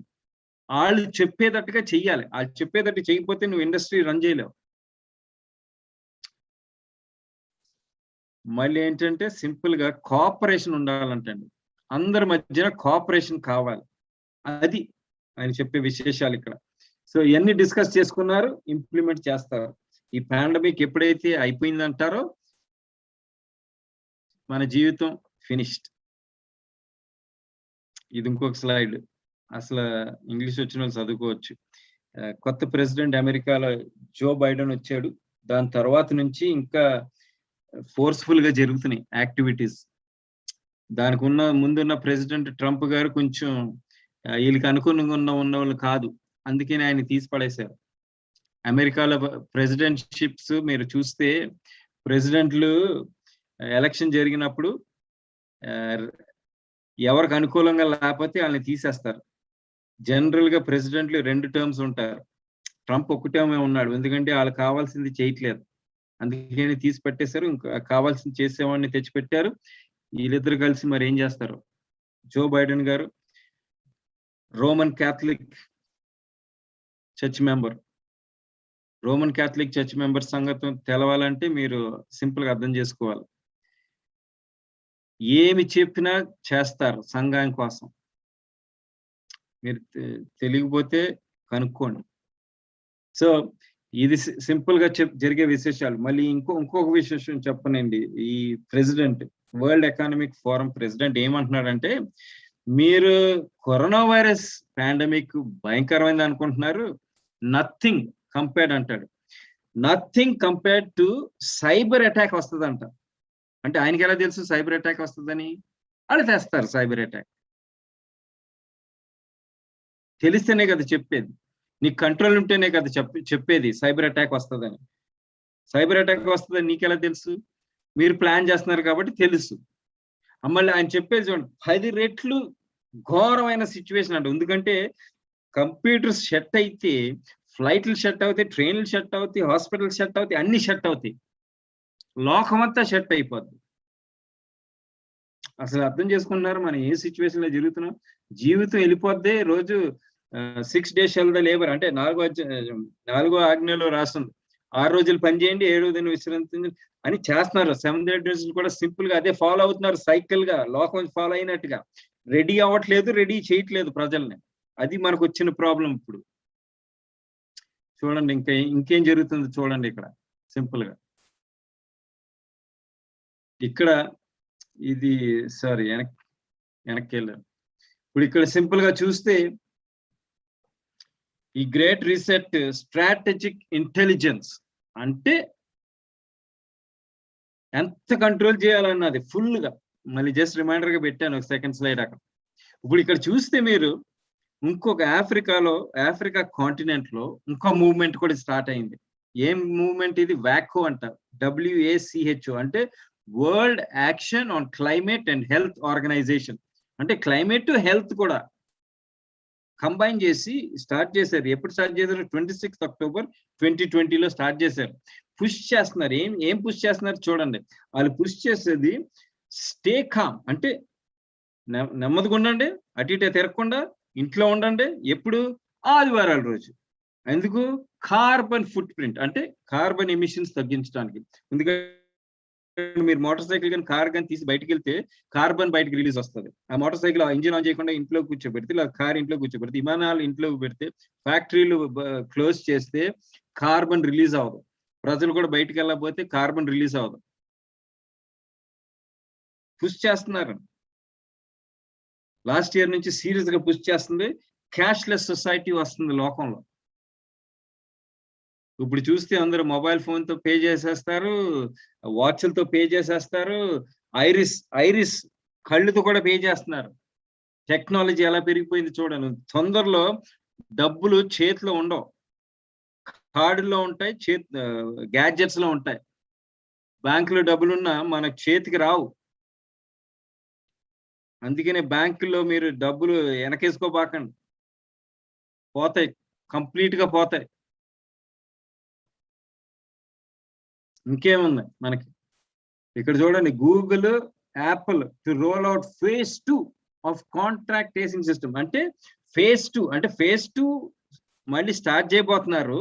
వాళ్ళు చెప్పేటట్టుగా చెయ్యాలి. వాళ్ళు చెప్పేటట్టు చేయకపోతే నువ్వు ఇండస్ట్రీ రన్ చేయలేవు. మళ్ళీ ఏంటంటే సింపుల్ గా కోఆపరేషన్ ఉండాలంటండి. అందరి మధ్యన కోఆపరేషన్ కావాలి. అది ఆయన చెప్పే విశేషాలు ఇక్కడ. సో ఇవన్నీ డిస్కస్ చేసుకున్నారు, ఇంప్లిమెంట్ చేస్తారు. ఈ పాండమిక్ ఎప్పుడైతే అయిపోయిందంటారో మన జీవితం ఫినిష్డ్. ఇది ఇంకొక స్లైడ్. అసలు ఇంగ్లీష్ వచ్చిన వాళ్ళు చదువుకోవచ్చు. కొత్త ప్రెసిడెంట్ అమెరికాలో జో బైడెన్ వచ్చాడు. దాని తర్వాత నుంచి ఇంకా ఫోర్స్ఫుల్ గా జరుగుతున్నాయి యాక్టివిటీస్. దానికి ముందున్న ప్రెసిడెంట్ ట్రంప్ గారు కొంచెం వీళ్ళకి అనుకూలంగా ఉన్న వాళ్ళు కాదు, అందుకని ఆయన తీసి పడేశారు. అమెరికాలో ప్రెసిడెంట్షిప్స్ మీరు చూస్తే ప్రెసిడెంట్లు ఎలక్షన్ జరిగినప్పుడు ఎవరికి అనుకూలంగా లేకపోతే వాళ్ళని తీసేస్తారు. జనరల్ గా ప్రెసిడెంట్లు 2 టర్మ్స్ ఉంటారు. ట్రంప్ 1 టర్మే ఉన్నాడు, ఎందుకంటే వాళ్ళకి కావాల్సింది చేయట్లేదు, అందుకని తీసి పెట్టేశారు. ఇంకా కావాల్సింది చేసేవాడిని తెచ్చిపెట్టారు. వీళ్ళిద్దరు కలిసి మరి ఏం చేస్తారు? జో బైడెన్ గారు Roman Catholic church member. Roman Catholic church member సంగతి తెలవాలంటే మీరు సింపుల్ గా అర్థం చేసుకోవాలి. ఏమి చెప్పినా చేస్తారు సంఘం కోసం. మీరు తెలియకపోతే కనుక్కోండి. సో ఇది సింపుల్ గా జరిగే విశేషాలు. మళ్ళీ ఇంకొక విశేషం చెప్పనండి. ఈ president, world economic forum president ఏమంటున్నాడంటే, మీరు కరోనా వైరస్ పాండమిక్ భయంకరమైనది అనుకుంటున్నారు, నథింగ్ కంపేర్డ్ అంటాడు. Nothing compared to cyber attack వస్తుందంట. అంటే ఆయనకి ఎలా తెలుసు సైబర్ అటాక్ వస్తుందని? వాళ్ళు తెస్తారు సైబర్ అటాక్. తెలిస్తేనే కదా చెప్పేది, నీకు కంట్రోల్ ఉంటేనే కదా చెప్పేది సైబర్ అటాక్ వస్తుందని. సైబర్ అటాక్ వస్తుందని నీకెలా తెలుసు? మీరు ప్లాన్ చేస్తున్నారు కాబట్టి తెలుసు. మళ్ళీ ఆయన చెప్పేది చూడండి, 10 రెట్లు ఘోరమైన సిచ్యువేషన్ అంట. ఎందుకంటే కంప్యూటర్స్ షట్ అయితే ఫ్లైట్లు షట్ అవుతాయి, ట్రైన్లు షట్ అవుతాయి, హాస్పిటల్ షట్ అవుతాయి, అన్ని షట్ అవుతాయి, లోకమంతా షట్ అయిపోద్ది. అసలు అర్థం చేసుకుంటున్నారు మనం ఏ సిచ్యువేషన్ లో జరుగుతున్నాం? జీవితం వెళ్ళిపోద్ది. రోజు 6 days shall the labor అంటే 4వ ఆజ్ఞలో రాస్తుంది, 6 రోజులు పని చేయండి, 7వ దినం విశ్రాంతి అని చేస్తున్నారు. 7th days కూడా సింపుల్ గా అదే ఫాలో అవుతున్నారు, సైకిల్ గా లోకం ఫాలో అయినట్టుగా. రెడీ అవ్వట్లేదు, రెడీ చేయట్లేదు ప్రజల్ని. అది మనకు వచ్చిన ప్రాబ్లం. ఇప్పుడు చూడండి ఇంకేం జరుగుతుంది చూడండి. ఇక్కడ సింపుల్ గా ఇక్కడ ఇది సారీ వెనక్కి వెళ్ళాను. ఇప్పుడు ఇక్కడ సింపుల్ గా చూస్తే ఈ గ్రేట్ రీసెట్ స్ట్రాటజిక్ ఇంటెలిజెన్స్ అంటే ఎంత కంట్రోల్ చేయాలన్నది ఫుల్ గా. మళ్ళీ జస్ట్ రిమైండర్ గా పెట్టాను ఒక సెకండ్ స్లైడ్ అక్కడ. ఇప్పుడు ఇక్కడ చూస్తే మీరు ఇంకొక ఆఫ్రికా కాంటినెంట్ లో ఇంకో మూవ్మెంట్ కూడా స్టార్ట్ అయింది. ఏం మూవ్మెంట్ ఇది? వాకో అంటారు, WACHO అంటే world action on climate and health organisation. అంటే క్లైమేట్ హెల్త్ కూడా కంబైన్ చేసి స్టార్ట్ చేశారు. ఎప్పుడు స్టార్ట్ చేశారు? 26 October 2020లో స్టార్ట్ చేశారు. పుష్ చేస్తున్నారు. ఏం పుష్ చేస్తున్నారు చూడండి. వాళ్ళు పుష్ చేసేది స్టే కామ్ అంటే నెమ్మదిగా ఉండండి, అటు ఇటే తిరగకుండా ఇంట్లో ఉండండి. ఎప్పుడు? ఆదివారాల రోజు. ఎందుకు? కార్బన్ ఫుట్ ప్రింట్ అంటే కార్బన్ ఎమిషన్స్ తగ్గించడానికి. ఎందుకంటే మీరు మోటార్ సైకిల్ కానీ కార్ కానీ తీసి బయటకు వెళ్తే కార్బన్ బయటకు రిలీజ్ వస్తుంది. ఆ మోటార్ సైకిల్ ఇంజిన్ ఆన్ చేయకుండా ఇంట్లో కూర్చోబెడితే, ఇలా కార్ ఇంట్లో కూర్చోబెడితే, విమానాలు ఇంట్లో పెడితే, ఫ్యాక్టరీలు క్లోజ్ చేస్తే కార్బన్ రిలీజ్ అవ్వదు. ప్రజలు కూడా బయటకు వెళ్ళకపోతే కార్బన్ రిలీజ్ అవ్వదు. పుష్ చేస్తున్నారు. లాస్ట్ ఇయర్ నుంచి సీరియస్ గా పుష్ చేస్తుంది. క్యాష్లెస్ సొసైటీ వస్తుంది లోకంలో. ఇప్పుడు చూస్తే అందరూ మొబైల్ ఫోన్ తో పే చేసేస్తారు, వాచ్లతో పే చేసేస్తారు, ఐరిస్ కళ్ళుతో కూడా పే చేస్తున్నారు. టెక్నాలజీ ఎలా పెరిగిపోయింది చూడండి. తొందరలో డబ్బులు చేతిలో ఉండవు, కార్డుల్లో ఉంటాయి, గ్యాడ్జెట్స్ లో ఉంటాయి. బ్యాంకులో డబ్బులున్నా మన చేతికి రావు. అందుకనే బ్యాంకుల్లో మీరు డబ్బులు వెనకేసుకోబాకండి, పోతాయి, కంప్లీట్ గా పోతాయి. ఇంకేముంది మనకి ఇక్కడ చూడండి, Google, Apple to roll out phase 2 of contract tracing system. అంటే phase 2 అంటే phase 2 మళ్ళీ స్టార్ట్ చేయబోతున్నారు.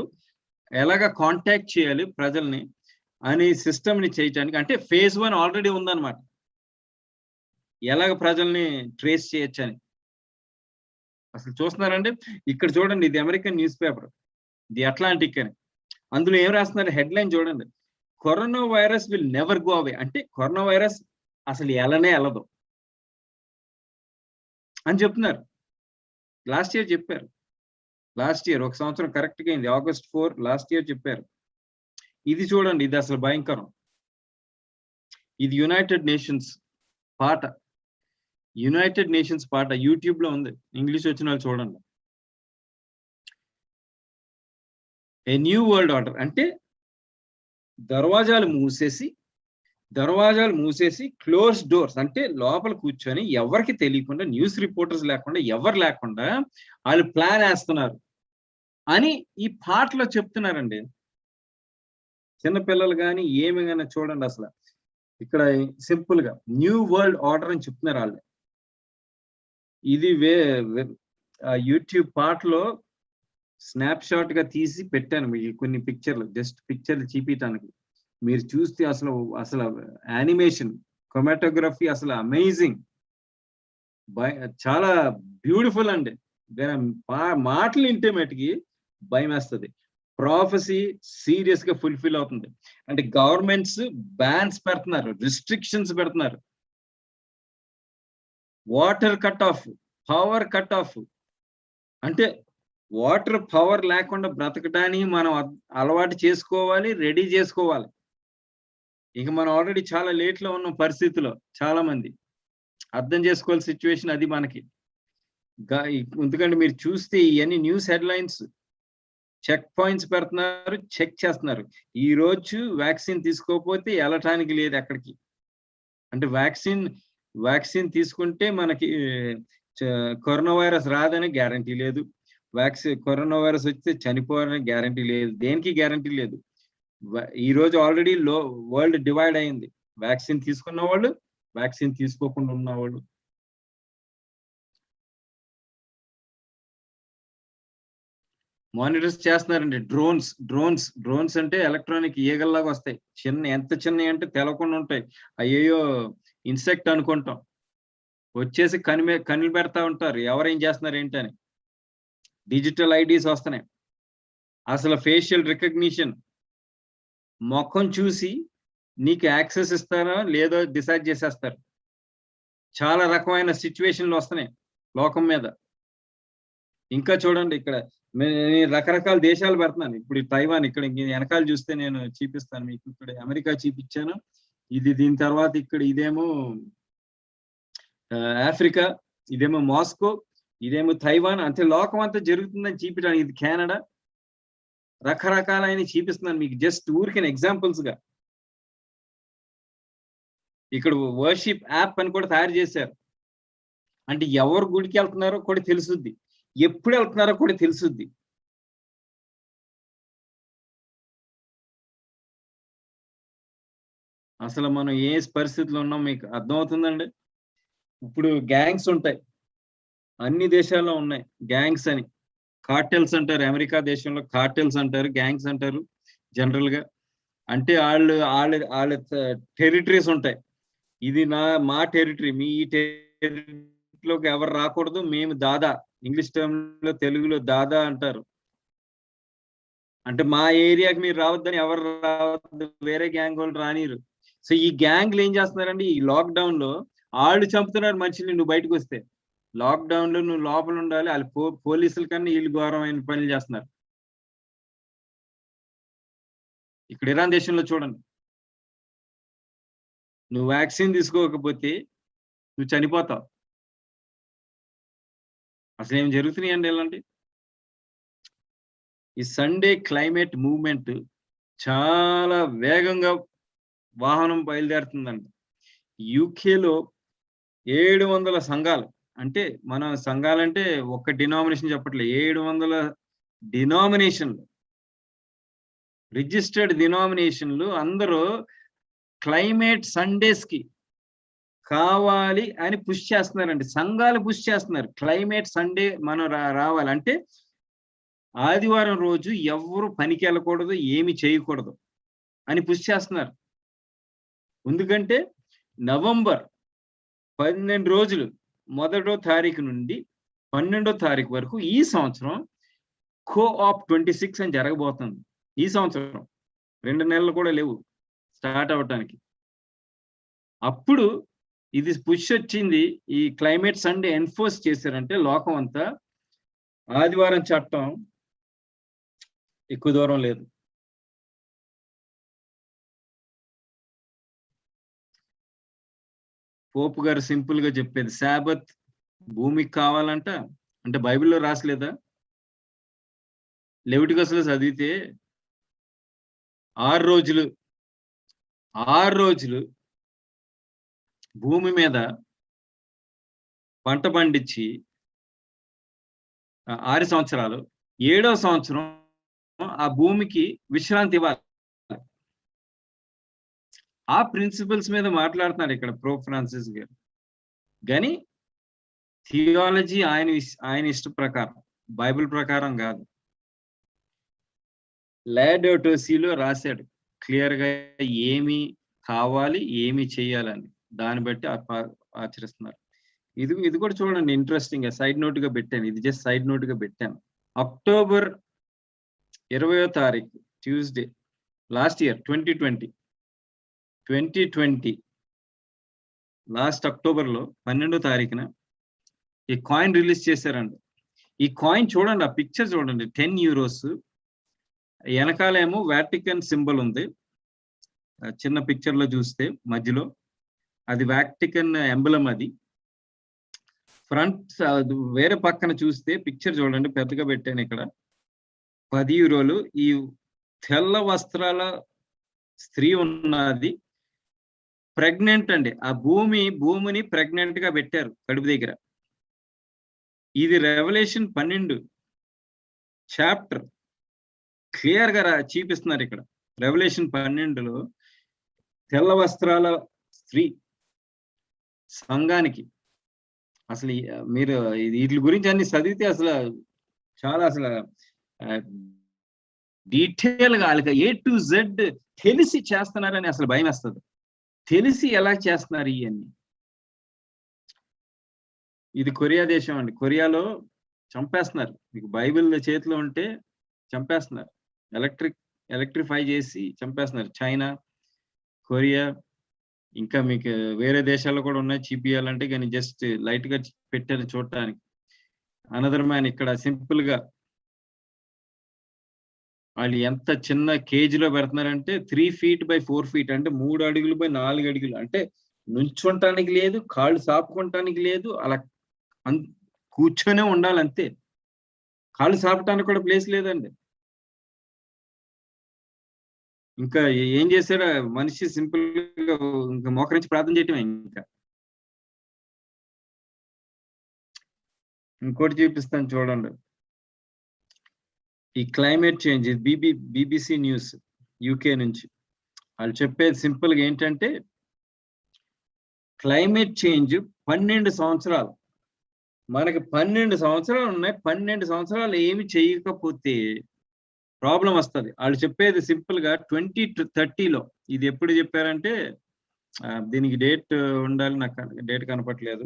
ఎలాగా కాంటాక్ట్ చేయాలి ప్రజల్ని అని సిస్టమ్ ని చేయడానికి. అంటే phase 1 ఆల్రెడీ ఉందన్నమాట, ఎలాగ ప్రజల్ని ట్రేస్ చేయొచ్చు అని. అసలు చూస్తున్నారండి ఇక్కడ చూడండి, ఇది American news paper, the Atlantic అని. అందులో ఏం రాస్తున్నారు? హెడ్లైన్ చూడండి, corona virus will never go away. అంటే కరోనా వైరస్ అసలు ఎలానే వెళ్ళదు అని చెప్తున్నారు. లాస్ట్ ఇయర్ చెప్పారు. లాస్ట్ ఇయర్ 1 సంవత్సరం కరెక్ట్ గా అయింది, August 4 లాస్ట్ ఇయర్ చెప్పారు. ఇది చూడండి, ఇది అసలు భయంకరం. ఇది యునైటెడ్ నేషన్స్ పాట. యునైటెడ్ నేషన్స్ పాట యూట్యూబ్ లో ఉంది, ఇంగ్లీష్ వచ్చిన వాళ్ళు చూడండి. ఏ న్యూ వరల్డ్ ఆర్డర్ అంటే దర్వాజాలు మూసేసి క్లోజ్ డోర్స్ అంటే లోపల కూర్చొని ఎవరికి తెలియకుండా, న్యూస్ రిపోర్టర్స్ లేకుండా, ఎవరు లేకుండా వాళ్ళు ప్లాన్ వేస్తున్నారు అని ఈ పాటలో చెప్తున్నారండి. చిన్నపిల్లలు కానీ ఏమి కానీ చూడండి, అసలు ఇక్కడ సింపుల్ గా న్యూ వరల్డ్ ఆర్డర్ అని చెప్తున్నారు వాళ్ళు. ఇది యూట్యూబ్ పాటలో స్నాప్ షాట్ గా తీసి పెట్టాను మీకు కొన్ని పిక్చర్లు, జస్ట్ పిక్చర్లు చూపించడానికి. మీరు చూస్తే అసలు యానిమేషన్, క్రోమాటోగ్రఫీ అసలు అమేజింగ్, చాలా బ్యూటిఫుల్ అండి. మాటలు వింటే మటుకి భయం వేస్తుంది. ప్రాఫెసీ సీరియస్ గా ఫుల్ఫిల్ అవుతుంది. అంటే గవర్నమెంట్స్ బ్యాన్స్ పెడుతున్నారు, రిస్ట్రిక్షన్స్ పెడుతున్నారు, water cut off, power cut off. అంటే వాటర్ పవర్ లేకుండా బ్రతకడానికి మనం అలవాటు చేసుకోవాలి, రెడీ చేసుకోవాలి. ఇక మనం ఆల్రెడీ చాలా లేట్ లో ఉన్న పరిస్థితిలో చాలా మంది అర్థం చేసుకోవాల్సిన సిచ్యువేషన్ అది మనకి. ఎందుకంటే మీరు చూస్తే ఇవన్నీ న్యూస్ హెడ్లైన్స్, చెక్ పాయింట్స్ పెడుతున్నారు, చెక్ చేస్తున్నారు. ఈ రోజు వ్యాక్సిన్ తీసుకోకపోతే వెళ్ళటానికి లేదు ఎక్కడికి. అంటే వ్యాక్సిన్ తీసుకుంటే మనకి కరోనా వైరస్ రాదని గ్యారంటీ లేదు, కరోనా వైరస్ వస్తే చనిపోవాలని గ్యారంటీ లేదు, దేనికి గ్యారంటీ లేదు. ఈ రోజు ఆల్రెడీ వరల్డ్ డివైడ్ అయింది, వ్యాక్సిన్ తీసుకున్న వాళ్ళు, వ్యాక్సిన్ తీసుకోకుండా ఉన్నవాళ్ళు. మానిటర్స్ చేస్తున్నారండి. డ్రోన్స్ అంటే ఎలక్ట్రానిక్ ఈగల్లాగా వస్తాయి, ఎంత చిన్నవి అంటే తెలకుండా ఉంటాయి. అయ్యో ఇన్సెక్ట్ అనుకుంటాం, వచ్చేసి కన్ను పెడతా ఉంటారు ఎవరేం చేస్తున్నారు ఏంటని. డిజిటల్ ఐడీస్ వస్తున్నాయి, అసలు ఫేషియల్ రికగ్నిషన్, ముఖం చూసి నీకు యాక్సెస్ ఇస్తారో లేదో డిసైడ్ చేసేస్తారు. చాలా రకమైన సిచ్యువేషన్లు వస్తున్నాయి లోకం మీద. ఇంకా చూడండి, ఇక్కడ రకరకాల దేశాలు పెడుతున్నాను. ఇప్పుడు తైవాన్, ఇక్కడ వెనకాల చూస్తే నేను చూపిస్తాను మీకు. ఇక్కడ అమెరికా చూపించాను, ఇది దీని తర్వాత ఇక్కడ ఇదేమో ఆఫ్రికా, ఇదేమో మాస్కో, ఇదేమో తైవాన్. అంటే లోకం అంతా జరుగుతుందని చూపించడానికి. ఇది కెనడా, రకరకాలైన చూపిస్తున్నాను మీకు జస్ట్ ఊరికే ఎగ్జాంపుల్స్ గా. ఇక్కడ వర్షిప్ యాప్ అని కూడా తయారు చేశారు. అంటే ఎవరు గుడికి వెళ్తున్నారో కూడా తెలుసుద్ది, ఎప్పుడు వెళ్తున్నారో కూడా తెలుసుద్ది. అసలు మనం ఏ పరిస్థితిలో ఉన్నాం మీకు అర్థమవుతుందండి. ఇప్పుడు గ్యాంగ్స్ ఉంటాయి, అన్ని దేశాల్లో ఉన్నాయి గ్యాంగ్స్ అని. కార్టెల్స్ అంటారు, అమెరికా దేశంలో కార్టెల్స్ అంటారు, గ్యాంగ్స్ అంటారు జనరల్ గా. అంటే వాళ్ళ టెరిటరీస్ ఉంటాయి. ఇది మా టెరిటరీ, మీ టెరిటరీలోకి ఎవరు రాకూడదు, మేము దాదా, ఇంగ్లీష్ టర్మ్ లో తెలుగులో దాదా అంటారు. అంటే మా ఏరియాకి మీరు రావద్దని ఎవరు రావద్దు, వేరే గ్యాంగ్ వాళ్ళు రానిరు. సో ఈ గ్యాంగ్లు ఏం చేస్తున్నారండి, ఈ లాక్డౌన్ లో వాళ్ళు చంపుతున్నారు మనుషుల్ని. నువ్వు బయటకు వస్తే లాక్డౌన్ లో నువ్వు లోపల ఉండాలి, వాళ్ళు పోలీసుల కన్నా వీళ్ళు ఘోరమైన పనులు చేస్తున్నారు. ఇక్కడ ఇరాన్ దేశంలో చూడండి, నువ్వు వ్యాక్సిన్ తీసుకోకపోతే నువ్వు చనిపోతావు. అసలు ఏం జరుగుతున్నాయండి ఇలాంటి. ఈ సండే క్లైమేట్ మూవ్మెంట్ చాలా వేగంగా వాహనం బయలుదేరుతుందండి. యూకేలో 700 సంఘాలు, అంటే మన సంఘాలంటే ఒక్క డినామినేషన్ చెప్పట్లేదు, 700 డినామినేషన్లు, రిజిస్టర్డ్ డినామినేషన్లు అందరూ క్లైమేట్ సండేస్ కి కావాలి అని పుష్ చేస్తున్నారండి. సంఘాలు పుష్ చేస్తున్నారు, క్లైమేట్ సండే మనం రావాలంటే ఆదివారం రోజు ఎవరు పనికి వెళ్ళకూడదు, ఏమి చేయకూడదు అని పుష్ చేస్తున్నారు. ఎందుకంటే నవంబర్ 12 రోజులు, 1వ తారీఖు నుండి 12వ తారీఖు వరకు ఈ సంవత్సరం కోఆప్ 26 అని జరగబోతుంది. ఈ సంవత్సరం 2 నెలలు కూడా లేవు స్టార్ట్ అవ్వటానికి. అప్పుడు ఇది పుష్ వచ్చింది. ఈ క్లైమేట్ సండే ఎన్ఫోర్స్ చేశారంటే లోకం అంతా ఆదివారం చట్టం ఎక్కువ దూరం లేదు. పోపు గారు సింపుల్ గా చెప్పేది, శాబత్ భూమికి కావాలంట. అంటే బైబిల్లో రాసలేదా? లెవిటికస్లో చదివితే 6 రోజులు భూమి మీద పంట పండించి 6 సంవత్సరాలు, 7వ సంవత్సరం ఆ భూమికి విశ్రాంతి ఇవ్వాలి. ఆ ప్రిన్సిపల్స్ మీద మాట్లాడుతున్నారు ఇక్కడ పోప్ ఫ్రాన్సిస్ గారు. కానీ థియాలజీ ఆయన ఇష్ట ప్రకారం, బైబిల్ ప్రకారం కాదు. లాడోటో సీలో రాశాడు క్లియర్ గా ఏమి కావాలి, ఏమి చేయాలని. దాన్ని బట్టి ఆచరిస్తున్నారు. ఇది కూడా చూడండి, ఇంట్రెస్టింగ్ గా సైడ్ నోట్ గా పెట్టాను. ఇది జస్ట్ సైడ్ నోట్ గా పెట్టాను. అక్టోబర్ 20వ తారీఖు ట్యూస్డే లాస్ట్ ఇయర్ 2020 లాస్ట్ అక్టోబర్లో 12వ తారీఖున ఈ కాయిన్ రిలీజ్ చేశారండి. ఈ కాయిన్ చూడండి, ఆ పిక్చర్ చూడండి. 10 యూరోస్, వెనకాలేమో వాటికన్ సింబల్ ఉంది. చిన్న పిక్చర్ లో చూస్తే మధ్యలో అది వాటికన్ ఎంబలం. అది ఫ్రంట్ వేరే పక్కన చూస్తే పిక్చర్ చూడండి, పెద్దగా పెట్టాను ఇక్కడ. 10 యూరోలు. ఈ తెల్ల వస్త్రాల స్త్రీ ఉన్నది ప్రెగ్నెంట్ అండి. ఆ భూమిని ప్రెగ్నెంట్ గా పెట్టారు కడుపు దగ్గర. ఇది రెవల్యూషన్ 12 చాప్టర్ క్లియర్ గా చూపిస్తున్నారు ఇక్కడ. రెవల్యూషన్ 12లో తెల్ల వస్త్రాల స్త్రీ సంఘానికి. అసలు మీరు వీటి గురించి అన్ని చదివితే చాలా డీటెయిల్ గా వాళ్ళకి A to Z తెలిసి చేస్తున్నారని అసలు భయం వేస్తుంది. తెలిసి ఎలా చేస్తున్నారు ఇవన్నీ. ఇది కొరియా దేశం అండి. కొరియాలో చంపేస్తున్నారు. మీకు బైబిల్ చేతిలో ఉంటే చంపేస్తున్నారు. ఎలక్ట్రిఫై చేసి చంపేస్తున్నారు. చైనా, కొరియా, ఇంకా మీకు వేరే దేశాల్లో కూడా ఉన్నాయి చూపియాలంటే, కానీ జస్ట్ లైట్ గా పెట్టారు చూడటానికి. అనదర్ మ్యాన్ ఇక్కడ సింపుల్ గా వాళ్ళు ఎంత చిన్న కేజీ లో పెడుతున్నారంటే 3 feet by 4 feet, అంటే 3 అడుగులు by 4 అడుగులు. అంటే నుంచోటానికి లేదు, కాళ్ళు సాపుకోవటానికి లేదు, అలా కూర్చొనే ఉండాలి అంతే. కాళ్ళు సాపటానికి కూడా ప్లేస్ లేదండి. ఇంకా ఏం చేశారో మనిషి సింపుల్ గా ఇంకా మోకరించి ప్రార్థన చేయటమే. ఇంకా ఇంకోటి చూపిస్తాను చూడండి. ఈ climate change, BBC news UK నుంచి వాళ్ళు చెప్పేది సింపుల్ గా ఏంటంటే, క్లైమేట్ చేంజ్ 12 సంవత్సరాలు, మనకి 12 సంవత్సరాలు ఉన్నాయి. 12 సంవత్సరాలు ఏమి చేయకపోతే ప్రాబ్లం వస్తుంది. వాళ్ళు చెప్పేది సింపుల్ గా 2030లో. ఇది ఎప్పుడు చెప్పారంటే, దీనికి డేట్ ఉండాలి, నాకు డేట్ కనపట్లేదు,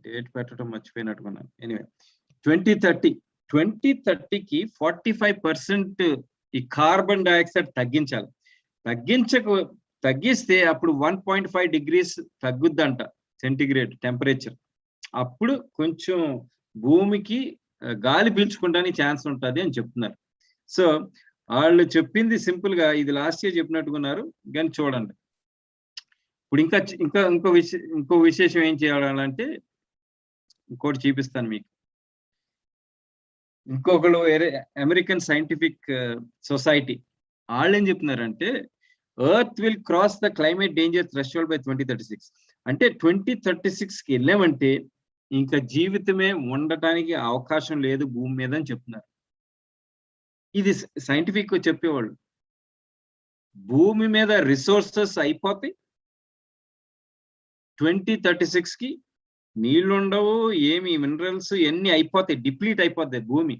డేట్ పెట్టడం మర్చిపోయినట్టుకున్నాను. ఎనీవే 2030కి 45% ఈ కార్బన్ డైఆక్సైడ్ తగ్గించాలి. తగ్గిస్తే అప్పుడు 1.5 degrees తగ్గుద్దంట సెంటిగ్రేడ్ టెంపరేచర్. అప్పుడు కొంచెం భూమికి గాలి పీల్చుకోవడానికి ఛాన్స్ ఉంటుంది అని చెప్తున్నారు. సో వాళ్ళు చెప్పింది సింపుల్ గా ఇది లాస్ట్ ఇయర్ చెప్పినట్టుకున్నారు. కానీ చూడండి ఇప్పుడు ఇంకో విశేషం ఏం చేయాలంటే, ఇంకోటి చూపిస్తాను మీకు. ఇంకొకరు అమెరికన్ సైంటిఫిక్ సొసైటీ వాళ్ళు ఏం చెప్తున్నారంటే, earth will cross the climate danger threshold by 2036. అంటే 2036కి వెళ్ళామంటే ఇంకా జీవితమే ఉండటానికి అవకాశం లేదు భూమి మీద అని చెప్తున్నారు. ఇది సైంటిఫిక్ చెప్పేవాళ్ళు. భూమి మీద రిసోర్సెస్ అయిపోతాయి 2036కి. నీళ్లు ఉండవు, ఏమి మినరల్స్ ఎన్ని అయిపోతాయి, డిప్లీట్ అయిపోతాయి భూమి.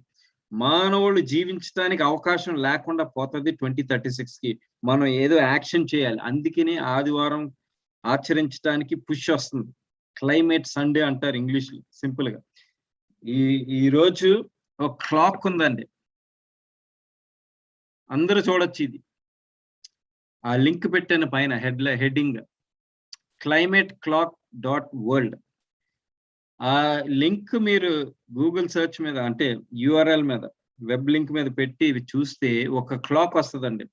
మానవులు జీవించడానికి అవకాశం లేకుండా పోతుంది 2036కి. మనం ఏదో యాక్షన్ చేయాలి. అందుకనే ఆదివారం ఆచరించడానికి పుష్ వస్తుంది. క్లైమేట్ సండే అంటారు ఇంగ్లీష్ సింపుల్ గా. ఈ రోజు ఒక క్లాక్ ఉందండి, అందరూ చూడొచ్చు. ఇది ఆ లింక్ పెట్టాను పైన హెడ్డింగ్ climateclock.world. ఆ లింక్ మీరు గూగుల్ సెర్చ్ మీద, అంటే URL మీద, వెబ్ లింక్ మీద పెట్టి చూస్తే ఒక క్లాక్ వస్తుందండి.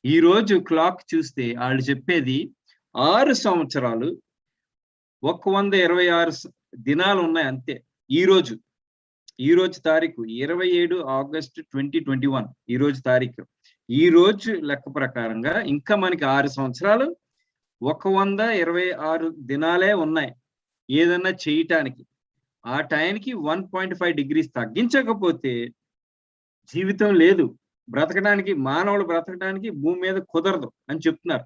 ఈ రోజు క్లాక్ చూస్తే వాళ్ళు చెప్పేది 6 సంవత్సరాలు 126 దినాలు ఉన్నాయి అంతే. ఈ రోజు తారీఖు 27 ఆగస్టు 2021 ఈ రోజు తారీఖు. ఈ రోజు లెక్క ప్రకారంగా ఇంకా మనకి 6 సంవత్సరాలు 126 దినాలే ఉన్నాయి ఏదన్నా చేయటానికి. ఆ టైంకి 1.5 degrees తగ్గించకపోతే జీవితం లేదు, బ్రతకడానికి, మానవులు బ్రతకడానికి భూమి మీద కుదరదు అని చెప్తున్నారు.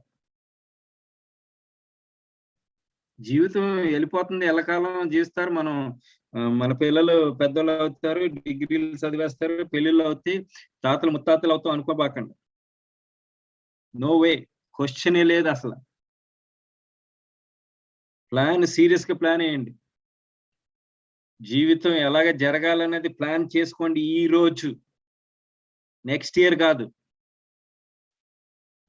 జీవితం వెళ్ళిపోతుంది, ఎల్లకాలం జీవిస్తారు. మన పిల్లలు పెద్దోళ్ళు అవుతారు, డిగ్రీలు చదివేస్తారు, పెళ్లిళ్ళు అవుతాయి, తాతలు ముత్తాతలు అవుతాం అనుకోబాకండి. నో వే, క్వశ్చనే లేదు అసలు. సీరియస్ గా ప్లాన్ వేయండి. జీవితం ఎలాగ జరగాలనేది ప్లాన్ చేసుకోండి ఈ రోజు, నెక్స్ట్ ఇయర్ కాదు.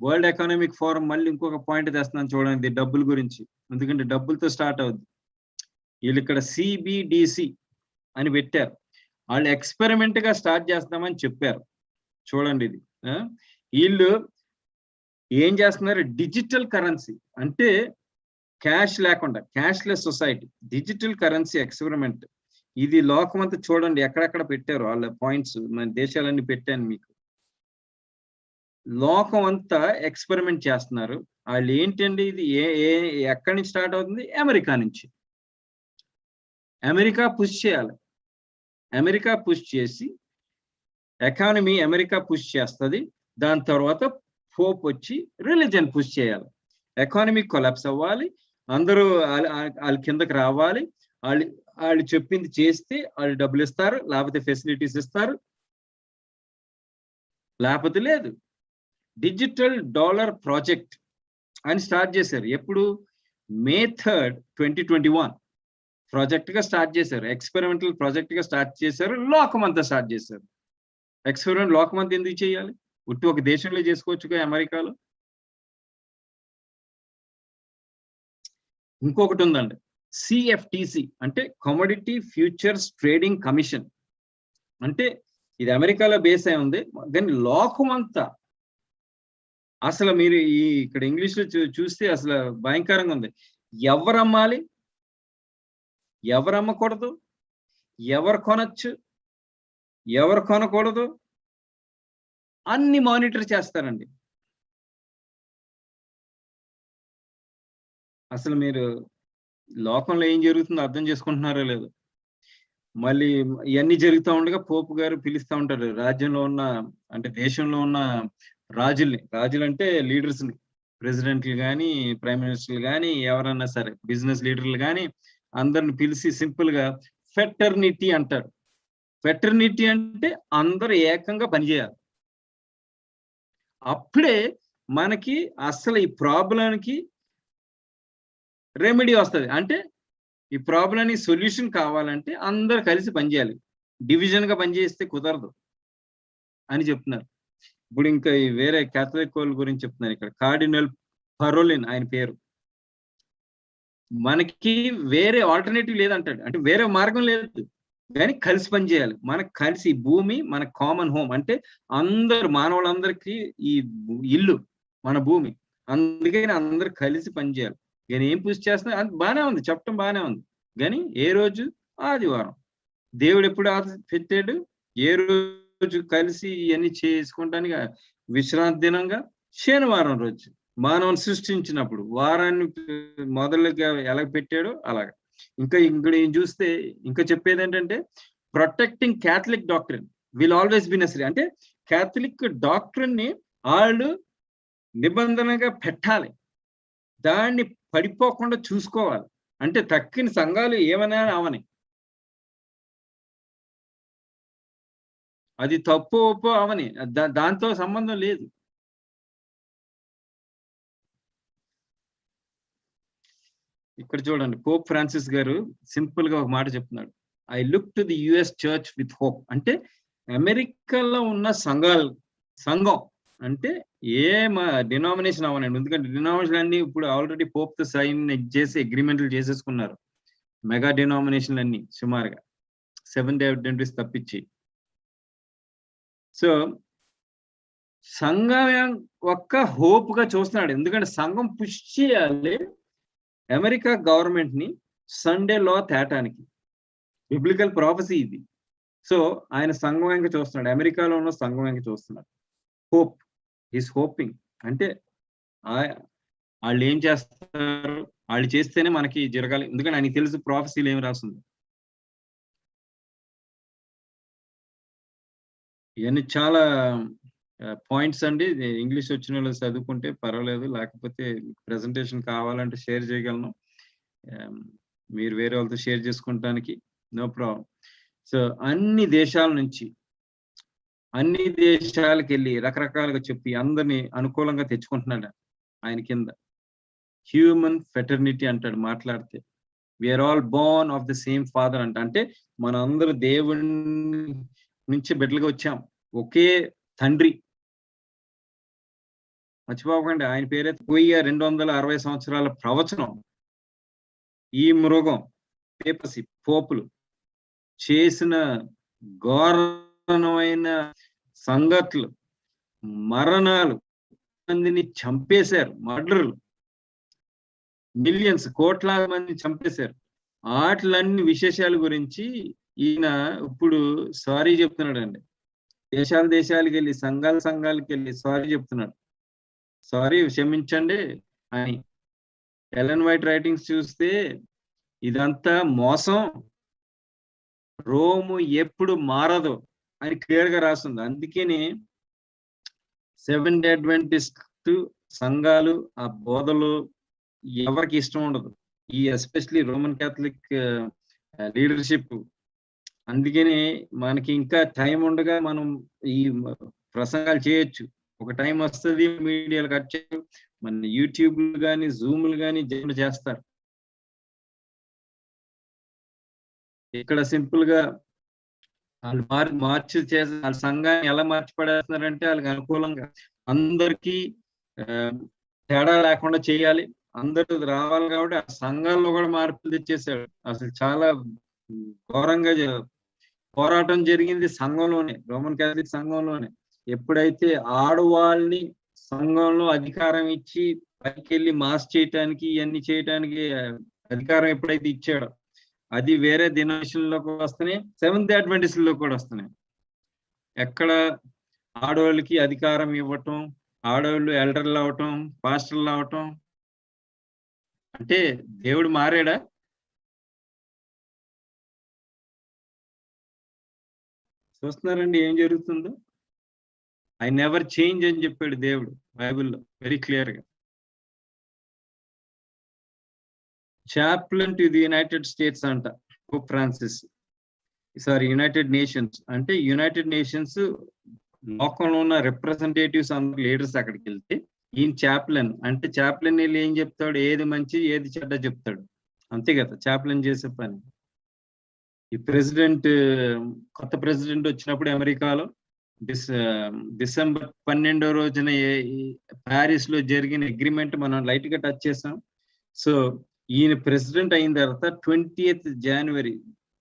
వరల్డ్ ఎకనామిక్ ఫోరం మళ్ళీ ఇంకొక పాయింట్ తెస్తున్నాను చూడండి, డబ్బుల గురించి. ఎందుకంటే డబ్బులతో స్టార్ట్ అవుద్ది. వీళ్ళు ఇక్కడ CBDC అని పెట్టారు. వాళ్ళు ఎక్స్పెరిమెంట్ గా స్టార్ట్ చేస్తామని చెప్పారు. చూడండి ఇది. వీళ్ళు ఏం చేస్తున్నారు, డిజిటల్ కరెన్సీ అంటే క్యాష్ లేకుండా, cashless society, digital currency experiment. ఇది లోకమంతా చూడండి ఎక్కడెక్కడ పెట్టారు వాళ్ళ పాయింట్స్. మన దేశాలన్నీ పెట్టాను మీకు. లోకం అంతా ఎక్స్పెరిమెంట్ చేస్తున్నారు. వాళ్ళు ఏంటండి ఇది, ఎక్కడి నుంచి స్టార్ట్ అవుతుంది? అమెరికా నుంచి. అమెరికా పుష్ చేయాలి. అమెరికా పుష్ చేసి ఎకానమీ అమెరికా పుష్ చేస్తుంది. దాని తర్వాత పోప్ వచ్చి రిలీజన్ పుష్ చేయాలి. ఎకానమీ కొలాప్స్ అవ్వాలి, అందరూ వాళ్ళ కిందకి రావాలి. వాళ్ళు చెప్పింది చేస్తే వాళ్ళు డబ్బులు ఇస్తారు, లేకపోతే ఫెసిలిటీస్ ఇస్తారు, లేకపోతే లేదు. డిజిటల్ డాలర్ ప్రాజెక్ట్ అని స్టార్ట్ చేశారు. ఎప్పుడు? May 3rd, 2021 ప్రాజెక్ట్ గా స్టార్ట్ చేశారు. ఎక్స్పెరిమెంటల్ ప్రాజెక్ట్ గా స్టార్ట్ చేశారు. లోకమంతా స్టార్ట్ చేశారు. ఎక్స్పెరిమెంట్ లోకమంతా ఎందుకు చేయాలి? ఉట్టి ఒక దేశంలో చేసుకోవచ్చుగా, అమెరికాలో. ఇంకొకటి ఉందండి, CFTC అంటే కమోడిటీ ఫ్యూచర్స్ ట్రేడింగ్ కమిషన్. అంటే ఇది అమెరికాలో బేస్ అయి ఉంది, కానీ లోకమంతా అసలు మీరు ఇక్కడ ఇంగ్లీష్ లో చూస్తే అసలు భయంకరంగా ఉంది. ఎవరు అమ్మాలి, ఎవరు అమ్మకూడదు, ఎవరు కొనొచ్చు, ఎవరు కొనకూడదు అన్ని మానిటర్ చేస్తారండి. అసలు మీరు లోకంలో ఏం జరుగుతుందో అర్థం చేసుకుంటున్నారో లేదు. మళ్ళీ ఇవన్నీ జరుగుతూ ఉండగా పోపు గారు పిలుస్తూ ఉంటారు రాజ్యంలో ఉన్న, అంటే దేశంలో ఉన్న రాజులు అంటే లీడర్స్ని, ప్రెసిడెంట్లు కానీ, ప్రైమ్ మినిస్టర్లు కానీ, ఎవరన్నా సరే బిజినెస్ లీడర్లు కానీ, అందరిని పిలిచి సింపుల్ గా ఫెటర్నిటీ అంటారు. ఫెటర్నిటీ అంటే అందరూ ఏకంగా పనిచేయాలి. అప్పుడే మనకి అసలు ఈ ప్రాబ్లంకి రెమెడీ వస్తుంది. అంటే ఈ ప్రాబ్లంకి సొల్యూషన్ కావాలంటే అందరు కలిసి పనిచేయాలి. డివిజన్ గా పనిచేస్తే కుదరదు అని చెప్తున్నారు. ఇప్పుడు ఇంకా వేరే క్యాథలిక్ వాళ్ళ గురించి చెప్తున్నారు. ఇక్కడ కార్డినల్ పరోలిన్ ఆయన పేరు. మనకి వేరే ఆల్టర్నేటివ్ లేదంటాడు, అంటే వేరే మార్గం లేదు, కానీ కలిసి పనిచేయాలి. మనకు కలిసి భూమి మన కామన్ హోమ్, అంటే అందరు మానవులందరికీ ఈ ఇల్లు మన భూమి, అందుకని అందరు కలిసి పనిచేయాలి. కానీ ఏం పూజ చేస్తున్నా అది బాగానే ఉంది, చెప్పడం బాగానే ఉంది. కానీ ఏ రోజు? ఆదివారం. దేవుడు ఎప్పుడు పెట్టాడు? ఏ రోజు కలిసి ఇవన్నీ చేసుకుంటానికి విశ్రాంతి దినంగా శనివారం రోజు. మానవుని సృష్టించినప్పుడు వారాన్ని మొదలుగా ఎలా పెట్టాడో అలాగా. ఇంకా ఇక్కడ చూస్తే ఇంకా చెప్పేది ఏంటంటే, protecting Catholic doctrine will always be necessary. అంటే క్యాథలిక్ డాక్ట్రిన్ ని వాళ్ళు నిబంధనగా పెట్టాలి, దాన్ని పడిపోకుండా చూసుకోవాలి. అంటే తక్కిన సంఘాలు ఏమైనా అవని, అది తప్పు ఒప్పో అవని, దాంతో సంబంధం లేదు. ఇక్కడ చూడండి, పోప్ ఫ్రాన్సిస్ గారు సింపుల్ గా ఒక మాట చెప్తున్నాడు. I look to the US church with hope. అంటే అమెరికాలో ఉన్న సంఘం అంటే డినామినేషన్ అవనండి. ఎందుకంటే డినామినేషన్ అన్ని ఇప్పుడు ఆల్రెడీ పోప్ తో సైన్ చేసి అగ్రిమెంట్లు చేసేసుకున్నారు. మెగా డినామినేషన్లు అన్ని సుమారుగా 7 డే అడ్వెంటిస్ట్ తప్పించి. సో సంఘం ఒక్క హోప్ గా చూస్తున్నాడు. ఎందుకంటే సంఘం పుష్ చేయాలి అమెరికా గవర్నమెంట్ ని సండే లా తేటానికి. బిబ్లికల్ ప్రాఫెసీ ఇది. సో ఆయన సంఘం వెంక చూస్తున్నాడు, అమెరికాలో ఉన్న సంఘం వెంక చూస్తున్నాడు. Hope, is hoping. అంటే వాళ్ళు ఏం చేస్తారు, వాళ్ళు చేస్తేనే మనకి జరగాలి. ఎందుకంటే ఆయనకి తెలుసు ప్రాఫెసీలు ఏమి రాస్తుంది. ఇవన్నీ చాలా పాయింట్స్ అండి. ఇంగ్లీష్ వచ్చిన వాళ్ళు చదువుకుంటే పర్వాలేదు, లేకపోతే ప్రెజెంటేషన్ కావాలంటే షేర్ చేయగలను. మీరు వేరే వాళ్ళతో షేర్ చేసుకుంటానికి నో ప్రాబ్లం. సో అన్ని దేశాల నుంచి, అన్ని దేశాలకు వెళ్ళి రకరకాలుగా చెప్పి అందరినీ అనుకూలంగా తెచ్చుకుంటున్నాడు ఆయన కింద. హ్యూమన్ ఫెటర్నిటీ అంటాడు మాట్లాడితే. We are all born of the same father అంటే మన అందరూ దేవుడి నుంచి బిడ్డలుగా వచ్చాం, ఒకే తండ్రి. మర్చిపోకండి, ఆయన పేరైతే 1260 సంవత్సరాల ప్రవచనం. ఈ మృగం పేపసి పోపులు చేసిన ఘోరమైన సంగతులు, మరణాలు, మందిని చంపేశారు, మర్డర్లు, మిలియన్స్, కోట్లాది మందిని చంపేశారు. వాటిలన్నీ విశేషాల గురించి ఈయన ఇప్పుడు సారీ చెప్తున్నాడు అండి. దేశాలకు వెళ్ళి సంఘాలకు వెళ్ళి సారీ చెప్తున్నాడు. సారీ, క్షమించండి అని. ఎలెన్ వైట్ రైటింగ్స్ చూస్తే ఇదంతా మోసం, రోము ఎప్పుడు మారదు అని క్లియర్ గా రాస్తుంది. అందుకని సెవెంత్ డే అడ్వెంటిస్ట్ సంఘాలు ఆ బోధలు ఎవరికి ఇష్టం ఉండదు, ఈ ఎస్పెషలీ రోమన్ క్యాథలిక్ లీడర్షిప్. అందుకని మనకి ఇంకా టైం ఉండగా మనం ఈ ప్రసంగాలు చేయొచ్చు. ఒక టైం వస్తుంది, మీడియాలు కట్ చేయరు, మన యూట్యూబ్లు కానీ జూమ్లు కానీ చేస్తారు. ఇక్కడ సింపుల్ గా వాళ్ళు మార్చి చేసి వాళ్ళ సంఘాన్ని ఎలా మార్చి పడేస్తున్నారంటే వాళ్ళకి అనుకూలంగా అందరికీ తేడా లేకుండా చేయాలి, అందరూ రావాలి. కాబట్టి ఆ సంఘాల్లో కూడా మార్పులు తెచ్చేసాడు. అసలు చాలా ఘోరంగా పోరాటం జరిగింది సంఘంలోనే, రోమన్ క్యాథలిక్ సంఘంలోనే. ఎప్పుడైతే ఆడవాళ్ళని సంఘంలో అధికారం ఇచ్చి పైకి వెళ్ళి మాస్ చేయటానికి ఇవన్నీ చేయటానికి అధికారం ఎప్పుడైతే ఇచ్చాడో, అది వేరే డినామినేషన్లోకి వస్తున్నాయి, సెవెంత్ డే అడ్వెంటిస్ట్లో కూడా వస్తున్నాయి. ఎక్కడ ఆడవాళ్ళకి అధికారం ఇవ్వటం, ఆడవాళ్ళు ఎల్డర్లు అవటం, పాస్టర్లు అవటం. అంటే దేవుడు మారాడా? చూస్తున్నారండి ఏం జరుగుతుందో. ఐ నెవర్ చేంజ్ అని చెప్పాడు దేవుడు బైబిల్లో వెరీ క్లియర్ గా. చాప్లన్ టు ది యునైటెడ్ స్టేట్స్ అంట Pope Francis, sorry United nations. అంటే యునైటెడ్ నేషన్స్ లోకంలో ఉన్న రిప్రజెంటేటివ్స్ అందరు లీడర్స్ అక్కడికి వెళ్తే ఈయన చాప్లన్. అంటే చాప్లన్ వెళ్ళి ఏం చెప్తాడు, ఏది మంచి ఏది చెడ్డ చెప్తాడు, అంతే కదా చాప్లన్ చేసే పని. ఈ ప్రెసిడెంట్, కొత్త ప్రెసిడెంట్ వచ్చినప్పుడు అమెరికాలో డిసెంబర్ 12వ రోజున ప్యారిస్ లో జరిగిన అగ్రిమెంట్ మనం లైట్ గా టచ్ చేసాం. సో ఈయన ప్రెసిడెంట్ అయిన తర్వాత 20th January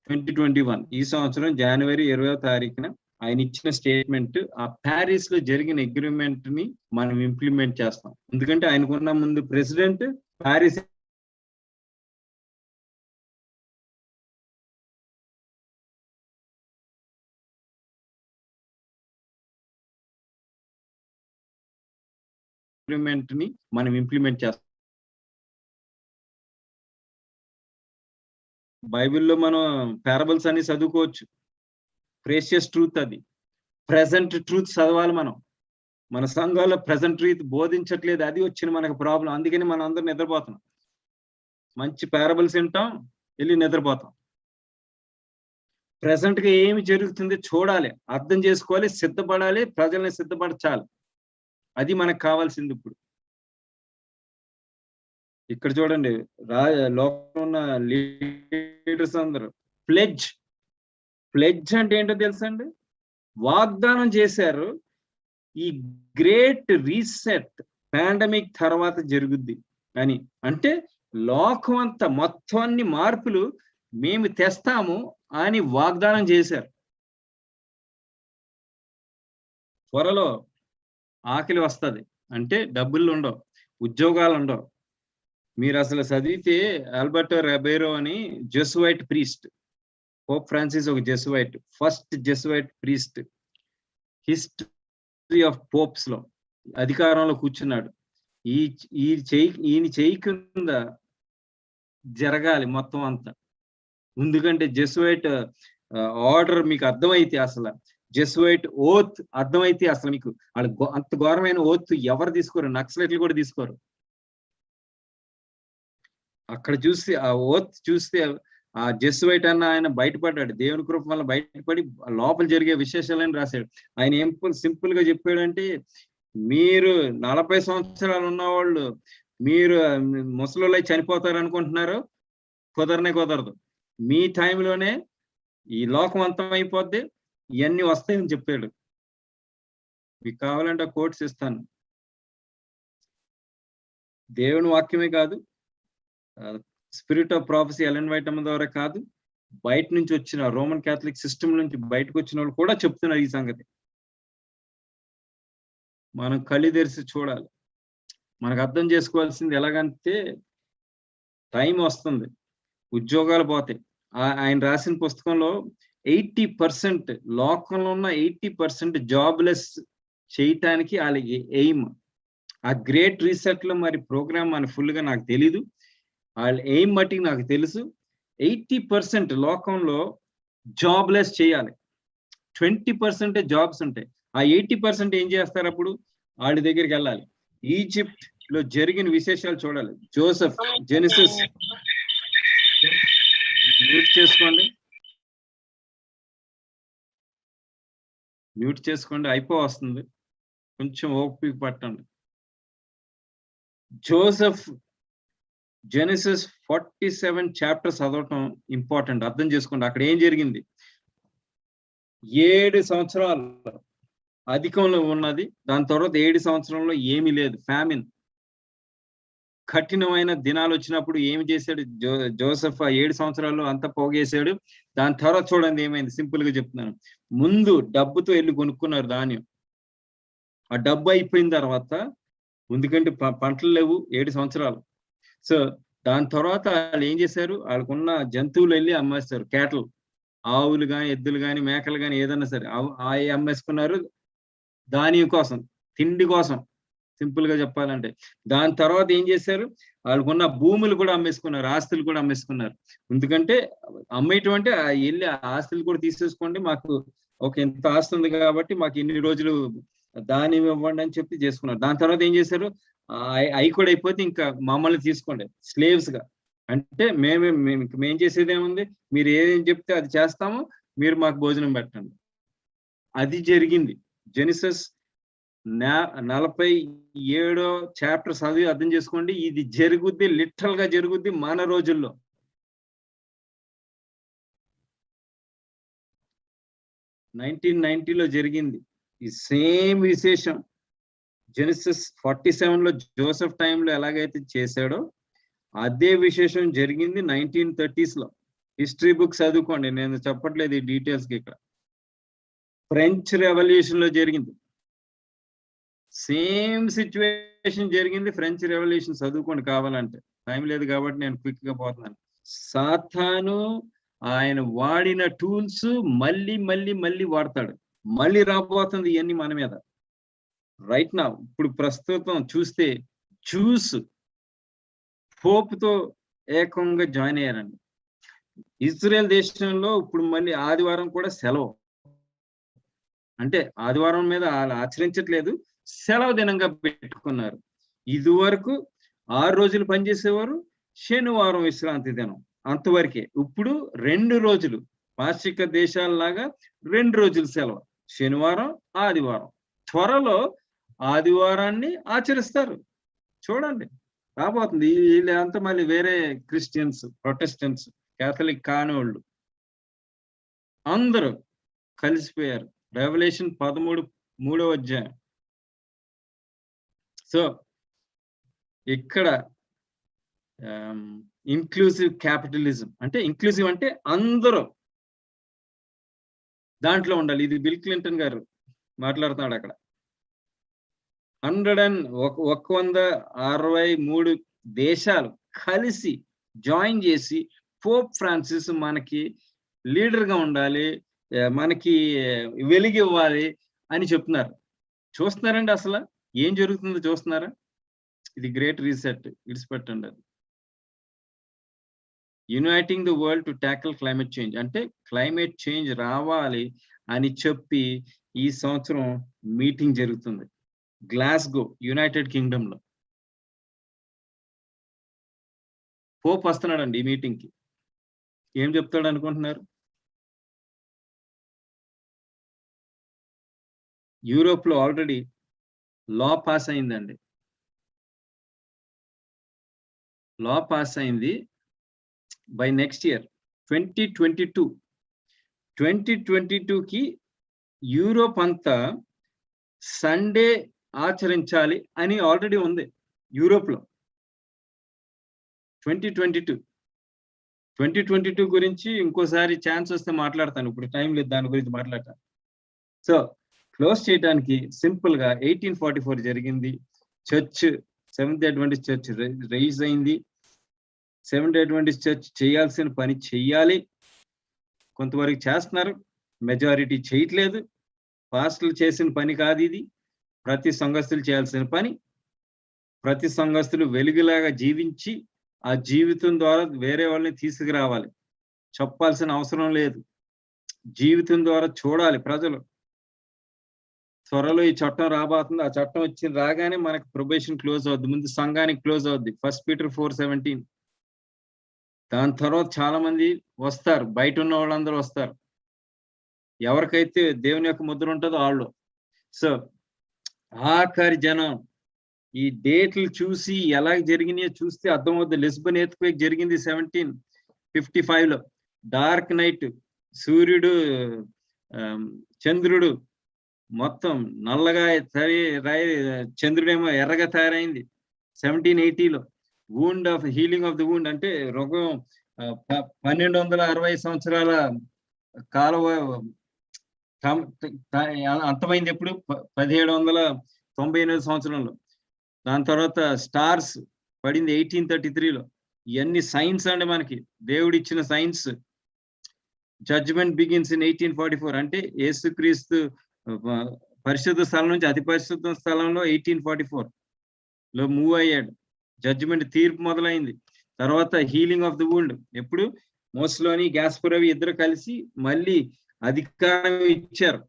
2021 ఈ సంవత్సరం జనవరి 20వ తారీఖున ఆయన ఇచ్చిన స్టేట్మెంట్, ఆ ప్యారిస్ లో జరిగిన అగ్రిమెంట్ ని మనం ఇంప్లిమెంట్ చేస్తాం. ఎందుకంటే ఆయనకున్న ముందు ప్రెసిడెంట్ ప్యారిస్ అగ్రిమెంట్ ని మనం ఇంప్లిమెంట్ చేస్తాం. బైబిల్లో మనం పారబుల్స్ అన్ని చదువుకోవచ్చు. ప్రేషియస్ ట్రూత్, అది ప్రెసెంట్ ట్రూత్ చదవాలి మనం. మన సంఘాల్లో ప్రెసెంట్ ట్రూత్ బోధించట్లేదు, అది వచ్చిన మనకు ప్రాబ్లం. అందుకని మనం అందరం నిద్రపోతున్నాం. మంచి పారబుల్స్ వింటాం, వెళ్ళి నిద్రపోతాం. ప్రెసెంట్ గా ఏమి జరుగుతుంది చూడాలి, అర్థం చేసుకోవాలి, సిద్ధపడాలి, ప్రజల్ని సిద్ధపరచాలి. అది మనకు కావాల్సింది. ఇప్పుడు ఇక్కడ చూడండి, లోకంలో ఉన్న లీడర్స్ అందరూ ప్లెడ్జ్ అంటే ఏంటో తెలుసా అండి? వాగ్దానం చేశారు, ఈ గ్రేట్ రీసెట్ పాండమిక్ తర్వాత జరుగుద్ది అని. అంటే లోకం అంతా మొత్తం అన్ని మార్పులు మేము తెస్తాము అని వాగ్దానం చేశారు. త్వరలో ఆకలి వస్తుంది, అంటే డబ్బులు ఉండవు, ఉద్యోగాలు ఉండవు. మీరు అసలు చదివితే ఆల్బర్టో రెబేరో అని జెసువైట్ ప్రీస్ట్, పోప్ ఫ్రాన్సిస్ ఒక Jesuit, first Jesuit priest history of popes లో అధికారంలో కూర్చున్నాడు. ఈయన చేయి కింద జరగాలి మొత్తం అంతా. ఎందుకంటే జెసువైట్ ఆర్డర్ మీకు అర్థమైతే, అసలు జెసువైట్ ఓత్ అర్థమైతే అసలు మీకు అంత ఘోరమైన ఓత్ ఎవరు తీసుకోరు, నక్సలైట్లు కూడా తీసుకోరు. అక్కడ చూస్తే ఆ ఓత్ చూస్తే ఆ జెసువైట్ అన్న ఆయన బయటపడ్డాడు, దేవుని కృప వల్ల బయటపడి లోపల జరిగే విశేషాలని రాశాడు. ఆయన ఏం సింపుల్ గా చెప్పాడంటే, మీరు 40 సంవత్సరాలు ఉన్నవాళ్ళు మీరు ముసలిలో చనిపోతారు అనుకుంటున్నారు, కుదరదు. మీ టైంలోనే ఈ లోకం అంతం అయిపోద్ది, ఇవన్నీ వస్తాయని చెప్పాడు. మీకు కావాలంటే ఆ కోట్స్ ఇస్తాను. దేవుని వాక్యమే కాదు, spirit of prophecy Ellen white అమ్మ ద్వారా కాదు, బయట నుంచి వచ్చిన రోమన్ క్యాథలిక్ సిస్టమ్ నుంచి బయటకు వచ్చిన వాళ్ళు కూడా చెప్తున్నారు ఈ సంగతి. మనం కళ్ళు తెరిచి చూడాలి. మనకు అర్థం చేసుకోవాల్సింది ఎలాగంటే, టైం వస్తుంది, ఉద్యోగాలు పోతాయి. ఆయన రాసిన పుస్తకంలో 80% లోకంలో ఉన్న 80% జాబ్లెస్ చేయటానికి వాళ్ళకి ఎయిమ్. ఆ గ్రేట్ రీసెట్ లో మరి ప్రోగ్రామ్ అని ఫుల్ గా నాకు తెలీదు, వాళ్ళ ఎయిమ్ మట్టికి నాకు తెలుసు. 80% లోకంలో జాబ్లెస్ చేయాలి, 20% జాబ్స్ ఉంటాయి. ఆ 80% ఏం చేస్తారు? అప్పుడు వాళ్ళ దగ్గరికి వెళ్ళాలి. ఈజిప్ట్ లో జరిగిన విశేషాలు చూడాలి. జోసెఫ్, జెనిసిస్, మ్యూట్ చేసుకోండి, అయిపోవస్తుంది, కొంచెం ఓపిక పట్టండి. జోసెఫ్ జెనిసిస్ 47 చాప్టర్స్ చదవటం ఇంపార్టెంట్, అర్థం చేసుకోండి. అక్కడ ఏం జరిగింది? 7 సంవత్సరాలు అధికంలో ఉన్నది, దాని తర్వాత 7 సంవత్సరంలో ఏమీ లేదు, ఫ్యామిన్. కఠినమైన దినాలు వచ్చినప్పుడు ఏమి చేశాడు జోసెఫ్? ఆ 7 సంవత్సరాల్లో అంతా పోగేశాడు. దాని తర్వాత చూడండి ఏమైంది, సింపుల్ గా చెప్తున్నాను. ముందు డబ్బుతో వెళ్ళి కొనుక్కున్నారు ధాన్యం, ఆ డబ్బు అయిపోయిన తర్వాత, ఎందుకంటే పంటలు లేవు 7 సంవత్సరాలు. సో దాని తర్వాత వాళ్ళు ఏం చేశారు? వాళ్ళకున్న జంతువులు వెళ్ళి అమ్మేస్తారు, క్యాటల్, ఆవులు కానీ, ఎద్దులు కానీ, మేకలు కానీ, ఏదన్నా సరే అవి అమ్మేసుకున్నారు ధాన్యం కోసం, తిండి కోసం, సింపుల్ గా చెప్పాలంటే. దాని తర్వాత ఏం చేశారు? వాళ్ళకున్న భూములు కూడా అమ్మేసుకున్నారు, ఆస్తులు కూడా అమ్మేసుకున్నారు. ఎందుకంటే అమ్మేయటం అంటే వెళ్ళి ఆస్తులు కూడా తీసేసుకోండి, మాకు ఒక ఎంత ఆస్తి ఉంది కాబట్టి మాకు ఇన్ని రోజులు ధాన్యం ఇవ్వండి అని చెప్పి చేసుకున్నారు. దాని తర్వాత ఏం చేశారు? అవి కూడా అయిపోతే ఇంకా మమ్మల్ని తీసుకోండి స్లేవ్స్ గా. అంటే మేము చేసేది ఏముంది, మీరు ఏం చెప్తే అది చేస్తాము, మీరు మాకు భోజనం పెట్టండి. అది జరిగింది. జెనిసిస్ 47 చాప్టర్ చదివి అర్థం చేసుకోండి. ఇది జరుగుద్ది, లిటరల్ గా జరుగుద్ది మన రోజుల్లో. లో జరిగింది ఈ సేమ్ విశేషం. జెనిసిస్ 47 లో జోసెఫ్ టైంలో ఎలాగైతే చేశాడో అదే విశేషం జరిగింది 1930s లో. హిస్టరీ బుక్స్ చదువుకోండి, నేను చెప్పట్లేదు ఈ డీటెయిల్స్ కి. ఇక్కడ ఫ్రెంచ్ రెవల్యూషన్ లో జరిగింది, సేమ్ సిచ్యువేషన్ జరిగింది. ఫ్రెంచ్ రెవల్యూషన్ చదువుకోండి కావాలంటే, టైం లేదు కాబట్టి నేను క్విక్ గా పోతున్నాను. సాతాను ఆయన వాడిన టూల్స్ మళ్ళీ మళ్ళీ మళ్ళీ వాడతాడు, మళ్ళీ రాబోతుంది ఇవన్నీ మన మీద. రైట్ నా ఇప్పుడు ప్రస్తుతం చూస్తే జ్యూస్ పోపుతో ఏకంగా జాయిన్ అయ్యారండి. ఇజ్రాయెల్ దేశంలో ఇప్పుడు మళ్ళీ ఆదివారం కూడా సెలవు, అంటే ఆదివారం మీద వాళ్ళు ఆచరించట్లేదు, సెలవు దినంగా పెట్టుకున్నారు. ఇదివరకు 6 రోజులు పనిచేసేవారు, శనివారం విశ్రాంతి దినం, అంతవరకే. ఇప్పుడు 2 రోజులు, పాశ్చిక దేశాలలాగా 2 రోజులు సెలవు, శనివారం, ఆదివారం. త్వరలో ఆదివారాన్ని ఆచరిస్తారు. చూడండి రాబోతుంది. వీళ్ళంతా మళ్ళీ వేరే క్రిస్టియన్స్, ప్రొటెస్టెంట్స్, కేథలిక్ కానివాళ్ళు అందరూ కలిసిపోయారు. రెవల్యూషన్ 13 3వ అధ్యాయం. సో ఇక్కడ ఇంక్లూసివ్ క్యాపిటలిజం అంటే, ఇంక్లూసివ్ అంటే అందరూ దాంట్లో ఉండాలి. ఇది బిల్ క్లింటన్ గారు మాట్లాడుతున్నాడు అక్కడ. 163 దేశాలు కలిసి జాయిన్ చేసి పోప్ ఫ్రాన్సిస్ మనకి లీడర్ గా ఉండాలి, మనకి వెలుగు ఇవ్వాలి అని చెప్తున్నారు. చూస్తున్నారండి అసలు ఏం జరుగుతుందో చూస్తున్నారా? ఇది గ్రేట్ రీసెట్, ఇడిచిపెట్టండి అది. Uniting the world to tackle climate change అంటే క్లైమేట్ చేంజ్ రావాలి అని చెప్పి ఈ సంవత్సరం మీటింగ్ జరుగుతుంది గ్లాస్గో, యునైటెడ్ కింగ్డమ్ లో. పోప్ వస్తున్నాడండి ఈ మీటింగ్ కి. ఏం చెప్తాడు అనుకుంటున్నారు? యూరోప్ లో ఆల్రెడీ లా పాస్ అయిందండి. లా పాస్ అయింది బై నెక్స్ట్ ఇయర్ 2022కి యూరోప్ అంతా సండే ఆచరించాలి అని ఆల్రెడీ ఉంది యూరోప్ లో. 2022 గురించి ఇంకోసారి ఛాన్స్ వస్తే మాట్లాడతాను, ఇప్పుడు టైం లేదు దాని గురించి మాట్లాడతాను. సో క్లోజ్ చేయడానికి సింపుల్ గా 1844 జరిగింది. Church, seventh Adventist church rise అయింది. సెవెంత్ అడ్వెంటిస్ట్ చర్చ్ చేయాల్సిన పని చెయ్యాలి, కొంతవరకు చేస్తున్నారు, మెజారిటీ చేయట్లేదు. పాస్టర్లు చేసిన పని కాదు ఇది, ప్రతి సంఘస్థులు చేయాల్సిన పని. ప్రతి సంఘస్థులు వెలుగులాగా జీవించి ఆ జీవితం ద్వారా వేరే వాళ్ళని తీసుకురావాలి. చెప్పాల్సిన అవసరం లేదు, జీవితం ద్వారా చూడాలి ప్రజలు. త్వరలో ఈ చట్టం రాబోతుంది. ఆ చట్టం రాగానే మనకు ప్రొబేషన్ క్లోజ్ అవుద్ది, ముందు సంఘానికి క్లోజ్ అవుద్ది. 1 పీటర్ 4:17. దాని తర్వాత చాలా మంది వస్తారు, బయట ఉన్న వాళ్ళందరూ వస్తారు, ఎవరికైతే దేవుని యొక్క ముద్ర ఉంటుందో వాళ్ళు. సో ఆఖరి జనం ఈ డేట్లు చూసి ఎలా జరిగినాయో చూస్తే అర్థమవుద్ది. లిస్బన్ ఎర్త్క్వేక్ జరిగింది 1755లో. డార్క్ నైట్, సూర్యుడు చంద్రుడు మొత్తం నల్లగా చంద్రుడేమో ఎర్రగా తయారైంది 1780లో. Wound of healing of the wound అంటే రోగం 1260 సంవత్సరాల కాలం అంతమైంది. ఎప్పుడు 1798 సంవత్సరంలో. దాని తర్వాత స్టార్స్ పడింది 1833లో. ఇవన్నీ సైన్స్ అండి, మనకి దేవుడిచ్చిన సైన్స్. జడ్జ్మెంట్ బిగిన్స్ ఇన్ 1844 అంటే యేసుక్రీస్తు పరిశుద్ధ స్థలం నుంచి అతి పరిశుద్ధ స్థలంలో 1844లో మూవ్ అయ్యాడు. జడ్జిమెంట్, తీర్పు మొదలైంది. తర్వాత హీలింగ్ ఆఫ్ ది వూండ్ ఎప్పుడు మోస్లోని గ్యాస్పరవి ఇద్దరు కలిసి మళ్ళీ అధికారం ఇచ్చారు,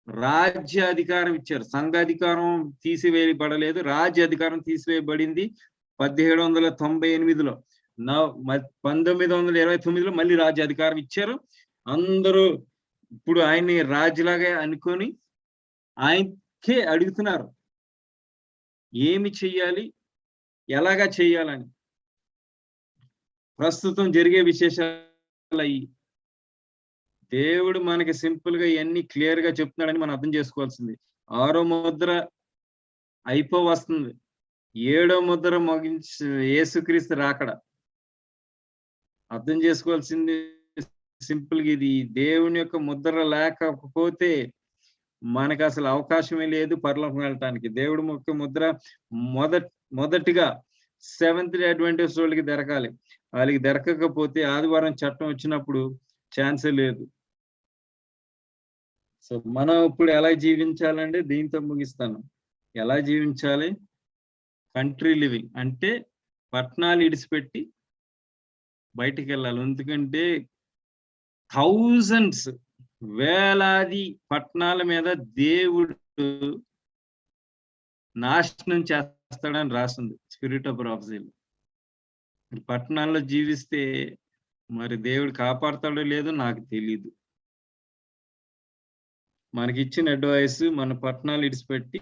రాజ్య అధికారం ఇచ్చారు. సంఘ అధికారం తీసివేయబడలేదు, రాజ్య అధికారం తీసివేయబడింది 1798లో. 1929లో మళ్ళీ రాజ్య అధికారం ఇచ్చారు. అందరూ ఇప్పుడు ఆయన్ని రాజులాగా అనుకొని ఆయనకే అడుగుతున్నారు ఏమి చెయ్యాలి, ఎలాగా చెయ్యాలని. ప్రస్తుతం జరిగే విశేషాలు అయ్యి దేవుడు మనకి సింపుల్ గా ఇవన్నీ క్లియర్ గా చెప్తున్నాడని మనం అర్థం చేసుకోవాల్సింది. 6వ ముద్ర అయిపోవస్తుంది, 7వ ముద్ర ముగించి యేసుక్రీస్తు రాకడ. అర్థం చేసుకోవాల్సింది సింపుల్ గా ఇది. దేవుని యొక్క ముద్ర లేకపోతే మనకు అసలు అవకాశమే లేదు పరలోకం వెళ్ళటానికి. దేవుడి యొక్క ముద్ర మొదటిగా సెవెంత్ అడ్వెంటిస్ట్ వాళ్ళకి దొరకాలి. వాళ్ళకి దొరకకపోతే ఆదివారం చట్టం వచ్చినప్పుడు ఛాన్సే లేదు. సో మనం ఇప్పుడు ఎలా జీవించాలంటే దీంతో ముగిస్తాను. ఎలా జీవించాలి? కంట్రీ లివింగ్ అంటే పట్టణాలు ఇడిచిపెట్టి బయటికి వెళ్ళాలి. ఎందుకంటే థౌజండ్స్, వేలాది పట్టణాల మీద దేవుడు నాశనం చేస్తాడని రాస్తుంది స్పిరిట్ ఆఫ్ ప్రాఫెసీలో. పట్టణాల్లో జీవిస్తే మరి దేవుడు కాపాడుతాడో లేదో నాకు తెలీదు. మనకి ఇచ్చిన అడ్వైస్ మన పట్టణాలు ఇడిచిపెట్టి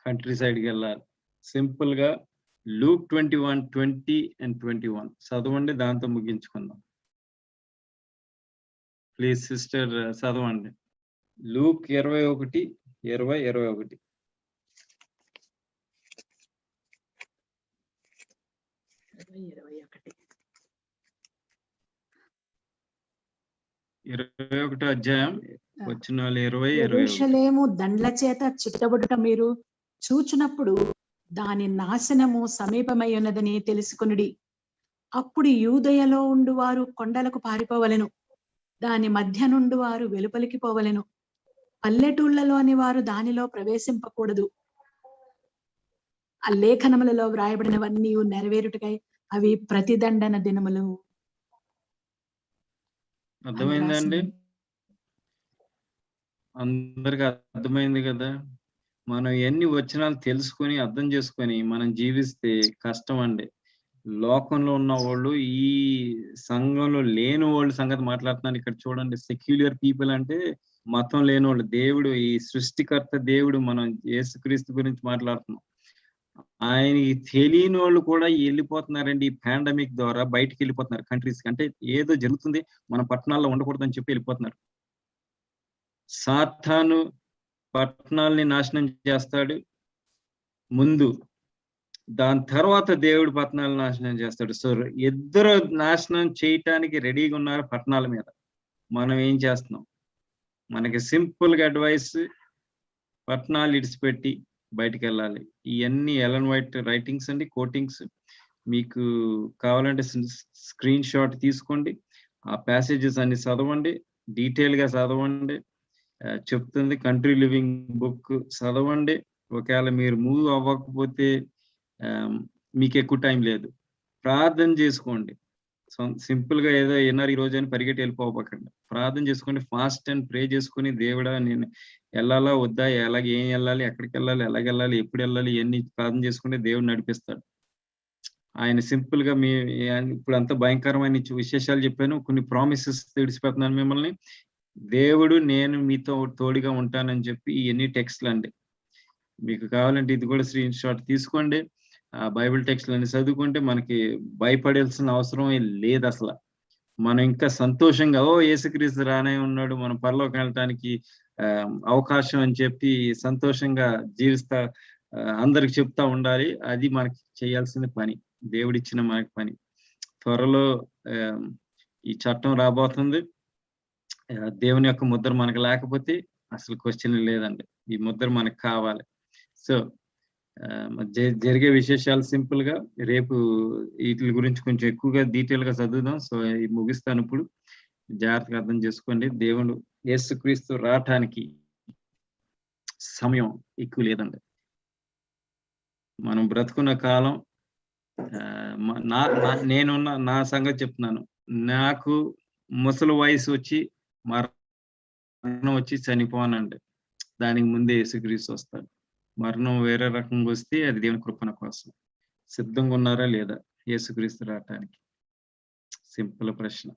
కంట్రీ సైడ్కి వెళ్ళాలి. సింపుల్ గా లూక్ 21:20 and 21 చదవండి, దాంతో ముగించుకుందాం. ప్లీజ్ సిస్టర్ చదవండి. లూక్ 21:20-21. ఇరవై 21వ అధ్యాయం వచ్చిన 20-21. యెరూషలేము దండ్ల చేత చుట్టబడుట మీరు చూచునప్పుడు దాని నాశనము సమీపమై ఉన్నదని తెలుసుకొనుడి. అప్పుడు యూదయలో ఉండు వారు కొండలకు పారిపోవలెను, దాని మధ్య నుండి వారు వెలుపలికి పోవలెను, పల్లెటూళ్లలోని వారు దానిలో ప్రవేశింపకూడదు. ఆ లేఖనములలో వ్రాయబడినవన్నీ నెరవేరుటకై అవి ప్రతిదండన దినములు. అర్థమైందండి? అందరికి అర్థమైంది కదా? మనం ఎన్ని వచనాలు తెలుసుకొని అర్థం చేసుకొని మనం జీవిస్తే కష్టం అండి. లోకంలో ఉన్న వాళ్ళు, ఈ సంఘంలో లేని వాళ్ళు సంగతి మాట్లాడుతున్నాను. ఇక్కడ చూడండి, సెక్యులర్ పీపుల్ అంటే మతం లేని వాళ్ళు. దేవుడు, ఈ సృష్టికర్త దేవుడు, మనం యేసుక్రీస్తు గురించి మాట్లాడుతున్నాం. ఆయనకి తెలియని వాళ్ళు కూడా వెళ్ళిపోతున్నారండి. ఈ పాండమిక్ ద్వారా బయటికి వెళ్ళిపోతున్నారు కంట్రీస్. అంటే ఏదో జరుగుతుంది, మన పట్టణాల్లో ఉండకూడదని చెప్పి వెళ్ళిపోతున్నారు. సాతాను పట్టణాలని నాశనం చేస్తాడు ముందు, దాని తర్వాత దేవుడు పట్టణాలను నాశనం చేస్తాడు. సో ఇద్దరు నాశనం చేయటానికి రెడీగా ఉన్నారు పట్టణాల మీద. మనం ఏం చేస్తున్నాం? మనకి సింపుల్ గా అడ్వైస్, పట్టణాలు ఇడిచిపెట్టి బయటికి వెళ్ళాలి. ఇవన్నీ ఎలన్ వైట్ రైటింగ్స్ అండి, కోటింగ్స్. మీకు కావాలంటే స్క్రీన్ షాట్ తీసుకోండి, ఆ ప్యాసేజెస్ అన్ని చదవండి, డీటెయిల్ గా చదవండి. చెప్తుంది కంట్రీ లివింగ్ బుక్ చదవండి. ఒకవేళ మీరు మూవ్ అవ్వకపోతే మీకు ఎక్కువ టైం లేదు, ప్రార్థన చేసుకోండి. సింపుల్ గా ఏదో విన్నారు ఈ రోజు అని పరిగెట్టి వెళ్ళిపోకండి. ప్రార్థన చేసుకోండి, ఫాస్ట్ అండ్ ప్రే చేసుకుని, దేవుడా నేను వెళ్ళాలా వద్దా, ఏం వెళ్ళాలి, ఎక్కడికి వెళ్ళాలి, ఎలాగ వెళ్ళాలి, ఎప్పుడు వెళ్ళాలి, ఇవన్నీ ప్రార్థన చేసుకుంటే దేవుడు నడిపిస్తాడు. ఆయన సింపుల్ గా ఇప్పుడు అంత భయంకరమైన విశేషాలు చెప్పాను, కొన్ని ప్రామిసెస్ విడిచిపెడుతున్నాను మిమ్మల్ని. దేవుడు నేను మీతో తోడుగా ఉంటానని చెప్పి ఇవన్నీ టెక్స్ట్లు అండి. మీకు కావాలంటే ఇది కూడా స్క్రీన్ షాట్ తీసుకోండి. ఆ బైబిల్ టెక్స్ట్లు అన్ని చదువుకుంటే మనకి భయపడాల్సిన అవసరం లేదు అసలు. మనం ఇంకా సంతోషంగా, యేసుక్రీస్తు రానే ఉన్నాడు, మనం పరలోకం వెళ్ళటానికి అవకాశం అని చెప్పి సంతోషంగా జీవిస్తా అందరికి చెప్తా ఉండాలి. అది మనకి చేయాల్సిన పని, దేవుడిచ్చిన మనకి పని. త్వరలో ఈ చట్టం రాబోతుంది. దేవుని యొక్క ముద్ర మనకు లేకపోతే అసలు క్వశ్చన్ లేదండి. ఈ ముద్ర మనకు కావాలి. సో జరిగే విశేషాలు సింపుల్ గా రేపు వీటి గురించి కొంచెం ఎక్కువగా డీటెయిల్ గా చదువుదాం. సో ముగిస్తాను ఇప్పుడు. జాగ్రత్తగా అర్థం చేసుకోండి. దేవుడు యేసుక్రీస్తు రావటానికి సమయం ఎక్కువ లేదండి. మనం బ్రతుకున్న కాలం, నేనున్న నా సంగతి చెప్తున్నాను, నాకు ముసలి వయసు వచ్చి మరణం వచ్చి చనిపోనండి. దానికి ముందే యేసుక్రీస్తు వస్తాడు. మరణం వేరే రకంగా వస్తే అది దేవుని కృపణ కోసం. సిద్ధంగా ఉన్నారా లేదా యేసుక్రీస్తు రావటానికి? సింపుల్ ప్రశ్న.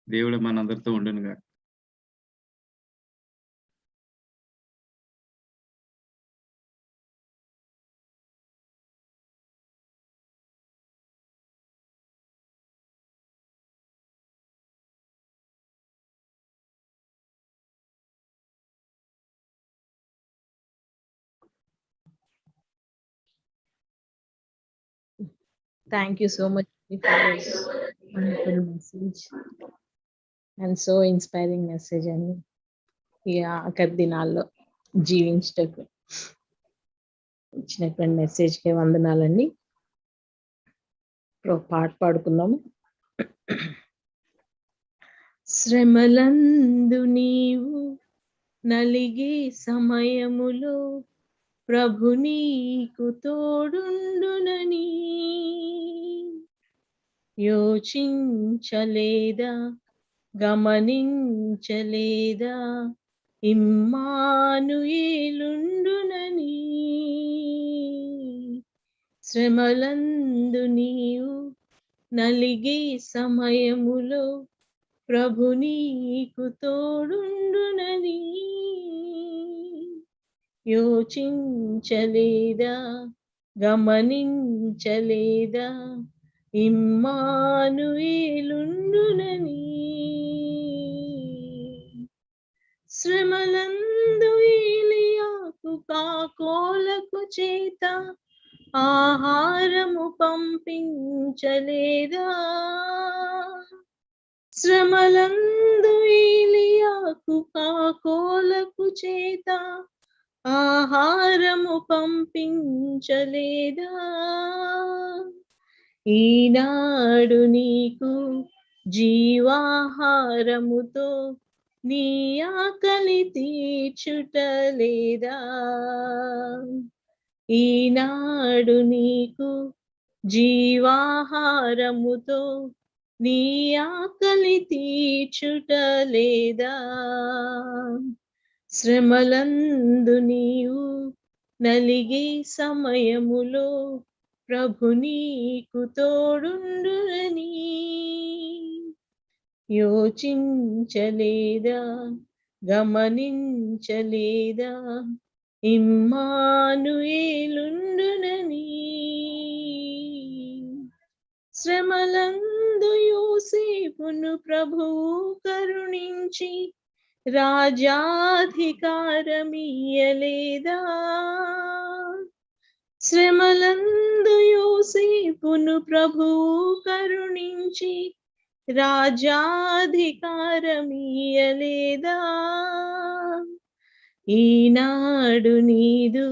దేవుడు మనందరితో ఉండునుగా. Thank you so much for this wonderful message and so inspiring message. And ఈ ఆఖరి దినాల్లో జీవించటకు ఇచ్చినటువంటి మెసేజ్కి వందనాలండి. ఇప్పుడు పాట పాడుకుందాము. శ్రమలందు నీవు నలిగే సమయములో ప్రభు నీకు తోడుండునని యోచించలేదా, గమనించలేదా, ఇమ్మానుయేలుండునని. శ్రమలందు నీవు నలిగే సమయములో ప్రభు నీకు తోడుండునని యోచించలేదా, గమనించలేదా, ఇమ్మానుయేలుండునని. శ్రమలందు ఏలీయాకు కాకోలకు చేత ఆహారము పంపించలేదా. శ్రమలందు ఏలీయాకు కాకోలకు చేత ఆహారము పంపించలేదా? ఈనాడు నీకు జీవాహారముతో నీ ఆకలి తీర్చుటలేదా? ఈనాడు నీకు జీవాహారముతో నీ ఆకలి తీర్చుటలేదా? శ్రమలందు నీవు నలిగే సమయములో ప్రభు నీకు తోడుండునని యోచించలేదా? గమనించలేదా? ఇమ్మానుయేలుండునని. శ్రమలందు యోసేపును ప్రభువు కరుణించి రాజాధికారమియ్యలేదా? శ్రమలందు యోసేపును ప్రభువు కరుణించి రాజాధికారమియ్యలేదా? ఈనాడు నీదు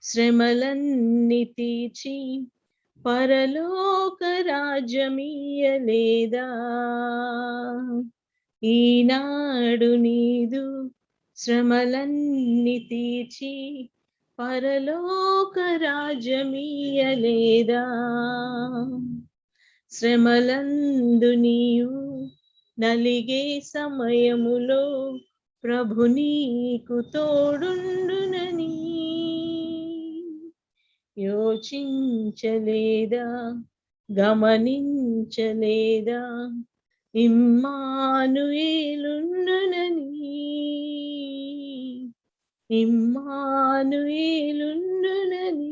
శ్రమలన్నీ తీర్చి పరలోక రాజ్యమియ్యలేదా? ఈనాడు నీదు శ్రమలన్నీ తీర్చి పరలోక రాజ్యమియ్యలేదా? శ్రమలందు నీవు నలిగే సమయములో ప్రభు నీకు తోడుండునని యోచించలేదా? గమనించలేదా? ఇమ్మానుయేలుండునని. ఇమ్మానుయేలుండునని.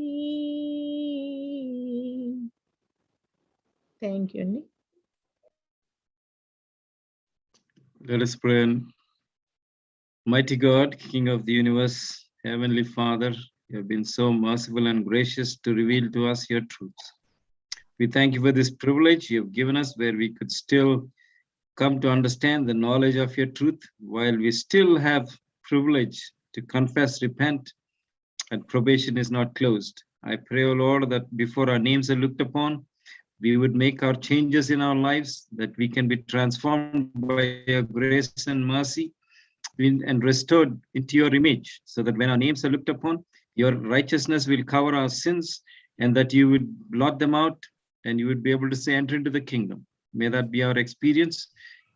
థ్యాంక్ యూ అండి. Let us pray. Mighty God, King of the universe, Heavenly Father, you have been so merciful and gracious to reveal to us your truths. We thank you for this privilege you have given us, where we could still come to understand the knowledge of your truth, while we still have privilege to confess, repent, and probation is not closed. I pray, O Lord, that before our names are looked upon, we would make our changes in our lives, that we can be transformed by your grace and mercy and restored into your image, so that when our names are looked upon, your righteousness will cover our sins, and that you would blot them out, and you would be able to say, enter into the kingdom. May that be our experience,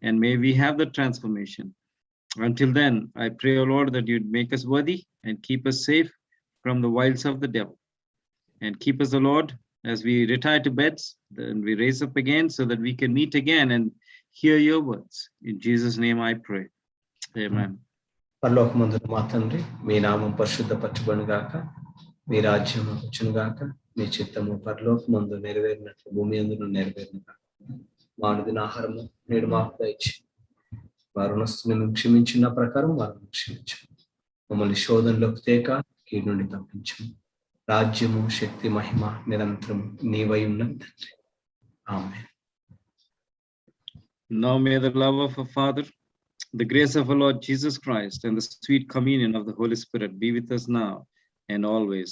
and may we have the transformation. Until then, I pray, O Lord, that you'd make us worthy and keep us safe from the wiles of the devil. And keep us, O Lord, as we retire to beds, then we raise up again so that we can meet again and hear your words. In Jesus' name I pray. Amen. పరలోకమందున మా తండ్రి, మీ నామం పరిశుద్ధపరచబడును గాక, మీ రాజ్యం వచ్చును గాక, మీ చిత్తము పరలోకమందు నెరవేరినట్లు భూమి యందును నెరవేరును గాక. మా అనుదిన ఆహారము నేడు మాకు దయచేయి. వారు రుణస్తులను క్షమించిన ప్రకారం వారిని క్షమించు. మమ్మల్ని శోధనలోకి తేక కీడు నుండి తప్పించు. రాజ్యము, శక్తి, మహిమ నిరంతరం నీవై ఉన్నది తండ్రి. ఆమేన్. Now may the love of our Father, the grace of our Lord Jesus Christ, and the sweet communion of the Holy Spirit be with us now and always.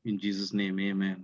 In Jesus' name, amen.